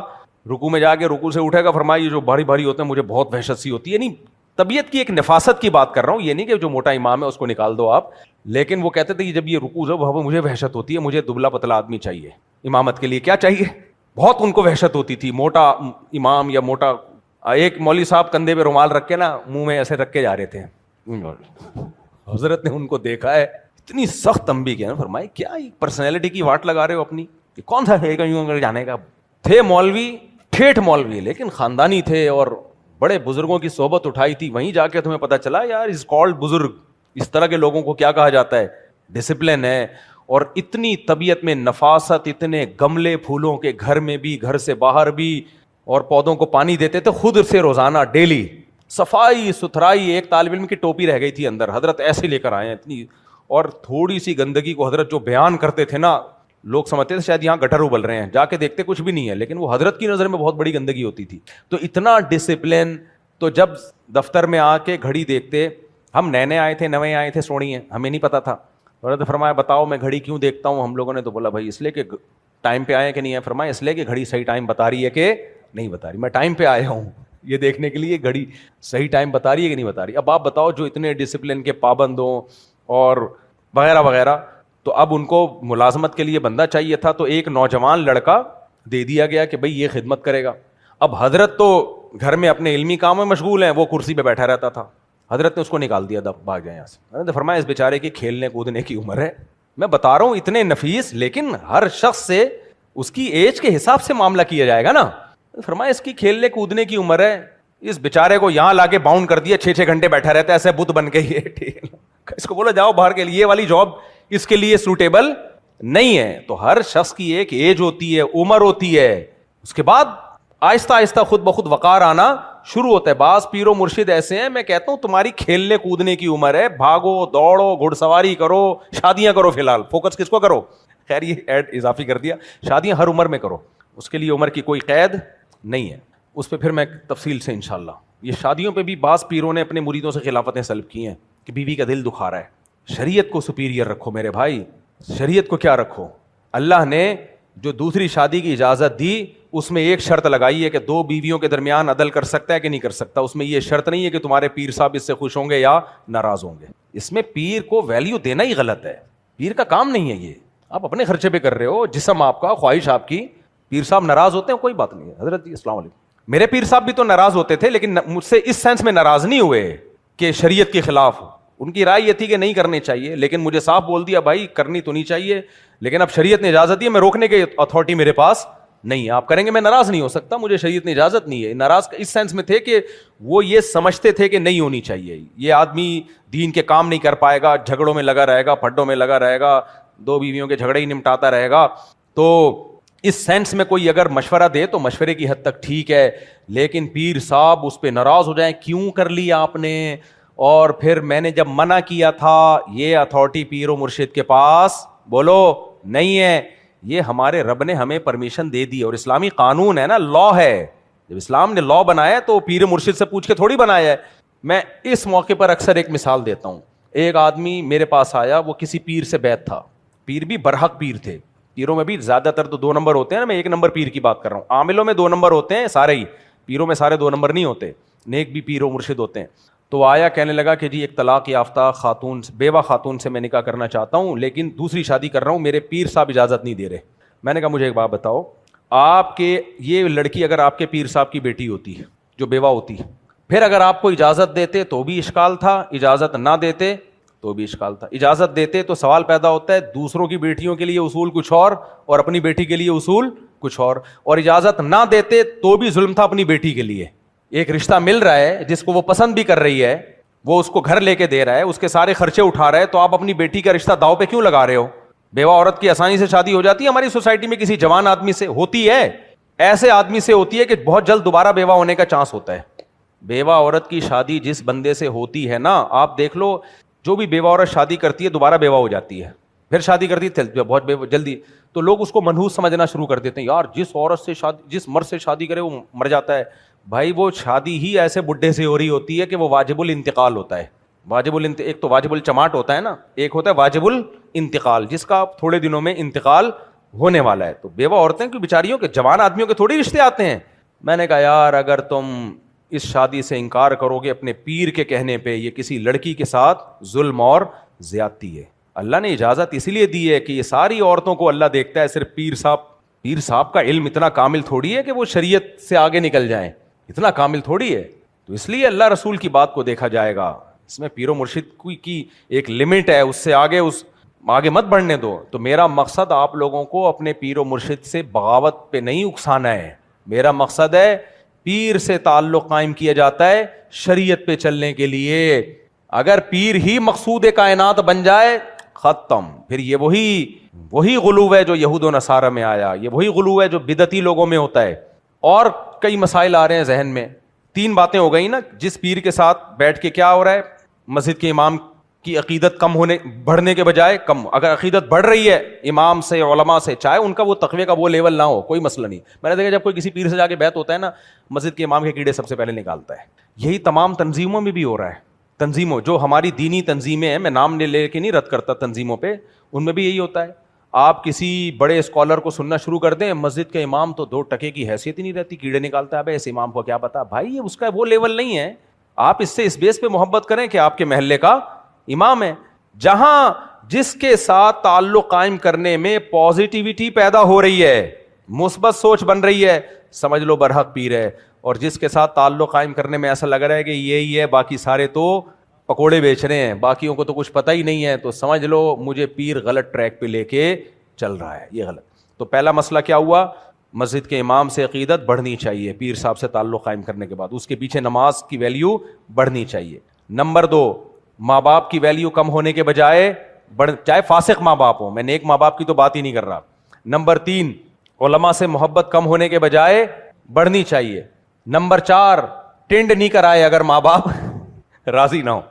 رکوع میں جا کے رکوع سے اٹھے گا, فرمایا یہ جو بھاری بھاری ہوتے ہیں مجھے بہت وحشت سی ہوتی ہے. یعنی طبیعت کی ایک نفاست کی بات کر رہا ہوں, یہ نہیں کہ جو موٹا امام ہے اس کو نکال دو آپ, لیکن وہ کہتے تھے کہ جب یہ رکوع ہے مجھے وحشت ہوتی ہے, مجھے دبلا پتلا آدمی چاہیے امامت کے لیے. کیا چاہیے؟ بہت ان کو وحشت ہوتی تھی موٹا امام یا موٹا. ایک مولوی صاحب کندھے پہ رومال رکھ کے نا منہ میں ایسے رکھ کے جا رہے تھے, حضرت نے ان کو دیکھا ہے, اتنی سخت تنبیہ کیا, فرمائے کیا پرسنالٹی کی واٹ لگا رہے ہو اپنی, یہ کون سا ہے کہیں جانے کا. تھے مولوی, ٹھیٹھ مولوی, لیکن خاندانی تھے اور بڑے بزرگوں کی صحبت اٹھائی تھی. وہیں جا کے تمہیں پتہ چلا یار از کالڈ بزرگ, اس طرح کے لوگوں کو کیا کہا جاتا ہے, ڈسپلن ہے. اور اتنی طبیعت میں نفاست, اتنے گملے پھولوں کے گھر میں بھی, گھر سے باہر بھی, اور پودوں کو پانی دیتے تھے خود سے روزانہ ڈیلی, صفائی ستھرائی. ایک طالب علم کی ٹوپی رہ گئی تھی اندر, حضرت ایسے لے کر آئے ہیں اتنی, اور تھوڑی سی گندگی کو حضرت جو بیان کرتے تھے نا, لوگ سمجھتے تھے شاید یہاں گٹر ابل رہے ہیں, جا کے دیکھتے کچھ بھی نہیں ہے, لیکن وہ حضرت کی نظر میں بہت بڑی گندگی ہوتی تھی. تو اتنا ڈسپلن. تو جب دفتر میں آ کے گھڑی دیکھتے, ہم نئے آئے تھے سونی ہیں, ہمیں نہیں پتا تھا. حضرت فرمایا بتاؤ میں گھڑی کیوں دیکھتا ہوں. ہم لوگوں نے تو بولا بھائی اس لیے کہ ٹائم پہ آئے کہ نہیں ہے. فرمایا اس لیے کہ گھڑی صحیح ٹائم بتا رہی ہے کہ نہیں بتا رہی. میں ٹائم پہ آیا ہوں یہ دیکھنے کے لیے گھڑی صحیح ٹائم بتا رہی ہے کہ نہیں بتا رہی. اب آپ بتاؤ جو اتنے ڈسپلن کے پابند ہوں اور وغیرہ وغیرہ, تو اب ان کو ملازمت کے لیے بندہ چاہیے تھا, تو ایک نوجوان لڑکا دے دیا گیا کہ بھئی یہ خدمت کرے گا. اب حضرت تو گھر میں اپنے علمی کام میں مشغول ہیں, وہ کرسی پہ بیٹھا رہتا تھا. حضرت نے اس کو نکال دیا, بھاگ گیا یہاں سے. حضرت نے فرمایا اس بیچارے کی کھیلنے کودنے کی عمر ہے. میں بتا رہا ہوں اتنے نفیس, لیکن ہر شخص سے اس کی ایج کے حساب سے معاملہ کیا جائے گا نا. فرمایا اس کی کھیلنے کودنے کی عمر ہے, اس بیچارے کو یہاں لا کے باؤنڈ کر دیا, 6 گھنٹے بیٹھا رہتا ہے ایسے بت بن کے. یہ اس کو بولا جاؤ باہر کے لیے, یہ والی جاب اس کے لیے سوٹیبل نہیں ہے. تو ہر شخص کی ایک ایج ہوتی ہے, عمر ہوتی ہے, اس کے بعد آہستہ آہستہ خود بخود وقار آنا شروع ہوتا ہے. بعض پیر و مرشد ایسے ہیں, میں کہتا ہوں تمہاری کھیلنے کودنے کی عمر ہے, بھاگو دوڑو, گھڑ سواری کرو, شادیاں کرو. فی الحال فوکس کس کو کرو, خیر یہ ایڈ اضافی کر دیا, شادیاں ہر عمر میں کرو, اس کے لیے عمر کی کوئی قید نہیں ہے. اس پہ پھر میں تفصیل سے انشاءاللہ. یہ شادیوں پہ بھی بعض پیروں نے اپنے مریدوں سے خلافتیں سلب کی ہیں کہ بیوی کا دل دکھا رہا ہے. شریعت کو سپیریئر رکھو میرے بھائی, شریعت کو کیا رکھو. اللہ نے جو دوسری شادی کی اجازت دی اس میں ایک شرط لگائی ہے کہ 2 بیویوں کے درمیان عدل کر سکتا ہے کہ نہیں کر سکتا. اس میں یہ شرط نہیں ہے کہ تمہارے پیر صاحب اس سے خوش ہوں گے یا ناراض ہوں گے. اس میں پیر کو ویلیو دینا ہی غلط ہے, پیر کا کام نہیں ہے یہ. آپ اپنے خرچے پہ کر رہے ہو, جسم آپ کا, خواہش آپ کی. پیر صاحب ناراض ہوتے ہیں کوئی بات نہیں ہے. حضرت السلام علیکم, میرے پیر صاحب بھی تو ناراض ہوتے تھے, لیکن مجھ سے اس سینس میں ناراض نہیں ہوئے کہ شریعت کے خلاف. ان کی رائے یہ تھی کہ نہیں کرنی چاہیے, لیکن مجھے صاف بول دیا بھائی کرنی تو نہیں چاہیے, لیکن اب شریعت نے اجازت دی, میں روکنے کی اتھارٹی میرے پاس نہیں ہے. آپ کریں گے میں ناراض نہیں ہو سکتا, مجھے شریعت نے اجازت نہیں ہے. ناراض اس سینس میں تھے کہ وہ یہ سمجھتے تھے کہ نہیں ہونی چاہیے, یہ آدمی دین کے کام نہیں کر پائے گا, جھگڑوں میں لگا رہے گا, پھڈوں میں لگا رہے گا, 2 بیویوں کے جھگڑے ہی نمٹاتا رہے گا. تو اس سینس میں کوئی اگر مشورہ دے تو مشورے کی حد تک ٹھیک ہے, لیکن پیر صاحب اس پہ ناراض ہو جائیں کیوں کر لیا آپ نے, اور پھر میں نے جب منع کیا تھا, یہ اتھارٹی پیر و مرشد کے پاس بولو نہیں ہے. یہ ہمارے رب نے ہمیں پرمیشن دے دی, اور اسلامی قانون ہے نا, لا ہے. جب اسلام نے لا بنایا تو پیر مرشد سے پوچھ کے تھوڑی بنایا ہے. میں اس موقع پر اکثر ایک مثال دیتا ہوں. ایک آدمی میرے پاس آیا, وہ کسی پیر سے بیعت تھا, پیر بھی برحق پیر تھے. پیروں میں بھی زیادہ تر تو 2 نمبر ہوتے ہیں نا, میں 1 نمبر پیر کی بات کر رہا ہوں. عاملوں میں 2 نمبر ہوتے ہیں سارے ہی, پیروں میں سارے 2 نمبر نہیں ہوتے, نیک بھی پیر و مرشد ہوتے ہیں. تو آیا کہنے لگا کہ جی ایک طلاق یافتہ خاتون, بیوہ خاتون سے میں نکاح کرنا چاہتا ہوں, لیکن دوسری شادی کر رہا ہوں, میرے پیر صاحب اجازت نہیں دے رہے. میں نے کہا مجھے ایک بات بتاؤ, آپ کے یہ لڑکی اگر آپ کے پیر صاحب کی بیٹی ہوتی جو بیوہ ہوتی, پھر اگر آپ کو اجازت دیتے تو بھی اشکال تھا, اجازت نہ دیتے تو بھی اشکال تھا. اجازت دیتے تو سوال پیدا ہوتا ہے دوسروں کی بیٹیوں کے لیے اصول کچھ اور اپنی بیٹی کے لیے اصول کچھ اور اجازت نہ دیتے تو بھی ظلم تھا اپنی بیٹی کے لیے. ایک رشتہ مل رہا ہے جس کو وہ پسند بھی کر رہی ہے, وہ اس کو گھر لے کے دے رہا ہے, اس کے سارے خرچے اٹھا رہا ہے, تو آپ اپنی بیٹی کا رشتہ داؤ پہ کیوں لگا رہے ہو؟ بیوہ عورت کی آسانی سے شادی ہو جاتی ہے ہماری سوسائٹی میں, کسی جوان آدمی سے ہوتی ہے, ایسے آدمی سے ہوتی ہے کہ بہت جلد دوبارہ بیوہ ہونے کا چانس ہوتا ہے. بیوہ عورت کی شادی جس بندے سے ہوتی ہے نا, آپ دیکھ لو جو بھی بیوہ عورت شادی کرتی ہے دوبارہ بیوہ ہو جاتی ہے, پھر شادی کرتی ہے بہت جلدی, تو لوگ اس کو منحوس سمجھنا شروع کر دیتے ہیں, یار جس عورت سے شادی, جس مرد سے شادی کرے وہ مر جاتا ہے. بھائی وہ شادی ہی ایسے بڈھے سے ہو رہی ہوتی ہے کہ وہ واجب الانتقال ہوتا ہے. ایک تو واجب الچماٹ ہوتا ہے نا, ایک ہوتا ہے واجب الانتقال جس کا تھوڑے دنوں میں انتقال ہونے والا ہے. تو بیوہ عورتیں کی بیچاریوں کے, جوان آدمیوں کے تھوڑی رشتے آتے ہیں. میں نے کہا یار اگر تم اس شادی سے انکار کرو گے اپنے پیر کے کہنے پہ, یہ کسی لڑکی کے ساتھ ظلم اور زیادتی ہے. اللہ نے اجازت اسی لیے دی ہے کہ یہ ساری عورتوں کو اللہ دیکھتا ہے, صرف پیر صاحب کا علم اتنا کامل تھوڑی ہے کہ وہ شریعت سے آگے نکل جائیں, اتنا کامل تھوڑی ہے. تو اس لیے اللہ رسول کی بات کو دیکھا جائے گا. اس میں پیر و مرشد کی ایک لمٹ ہے, اس سے آگے مت بڑھنے دو. تو میرا مقصد آپ لوگوں کو اپنے پیر و مرشد سے بغاوت پہ نہیں اکسانا ہے. میرا مقصد ہے پیر سے تعلق قائم کیا جاتا ہے شریعت پہ چلنے کے لیے. اگر پیر ہی مقصود کائنات بن جائے ختم, پھر یہ وہی غلو ہے جو یہود و نصارہ میں آیا, یہ وہی غلو ہے جو بدعتی لوگوں میں ہوتا ہے. اور کئی مسائل آ رہے ہیں ذہن میں. 3 باتیں ہو گئی نا, جس پیر کے ساتھ بیٹھ کے کیا ہو رہا ہے, مسجد کے امام کی عقیدت بڑھنے کے بجائے کم, اگر عقیدت بڑھ رہی ہے امام سے, علماء سے, چاہے ان کا وہ تقوی کا وہ لیول نہ ہو, کوئی مسئلہ نہیں. میں نے دیکھا جب کوئی کسی پیر سے جا کے بیعت ہوتا ہے نا, مسجد کے امام کے کیڑے سب سے پہلے نکالتا ہے. یہی تمام تنظیموں میں بھی ہو رہا ہے. تنظیموں جو ہماری دینی تنظیمیں ہیں, میں نام لے کے نہیں رد کرتا تنظیموں پہ, ان میں بھی یہی ہوتا ہے. آپ کسی بڑے اسکالر کو سننا شروع کر دیں, مسجد کے امام تو 2 ٹکے کی حیثیت ہی نہیں رہتی, کیڑے نکالتا ہے. اب اس امام کو کیا پتا بھائی, اس کا وہ لیول نہیں ہے. آپ اس سے اس بیس پہ محبت کریں کہ آپ کے محلے کا امام ہے. جہاں جس کے ساتھ تعلق قائم کرنے میں پازیٹیوٹی پیدا ہو رہی ہے, مثبت سوچ بن رہی ہے, سمجھ لو برحق پیر ہے. اور جس کے ساتھ تعلق قائم کرنے میں ایسا لگ رہا ہے کہ یہی ہے, باقی سارے تو پکوڑے بیچ رہے ہیں, باقیوں کو تو کچھ پتہ ہی نہیں ہے, تو سمجھ لو مجھے پیر غلط ٹریک پہ لے کے چل رہا ہے, یہ غلط. تو پہلا مسئلہ کیا ہوا, مسجد کے امام سے عقیدت بڑھنی چاہیے پیر صاحب سے تعلق قائم کرنے کے بعد, اس کے پیچھے نماز کی ویلیو بڑھنی چاہیے. نمبر 2, ماں باپ کی ویلیو کم ہونے کے بجائے چاہے فاسق ماں باپ ہوں, میں نیک ماں باپ کی تو بات ہی نہیں کر رہا. نمبر 3, علماء سے محبت کم ہونے کے بجائے بڑھنی چاہیے. نمبر 4, ٹینڈ نہیں کرائے اگر ماں باپ راضی نہ ہو.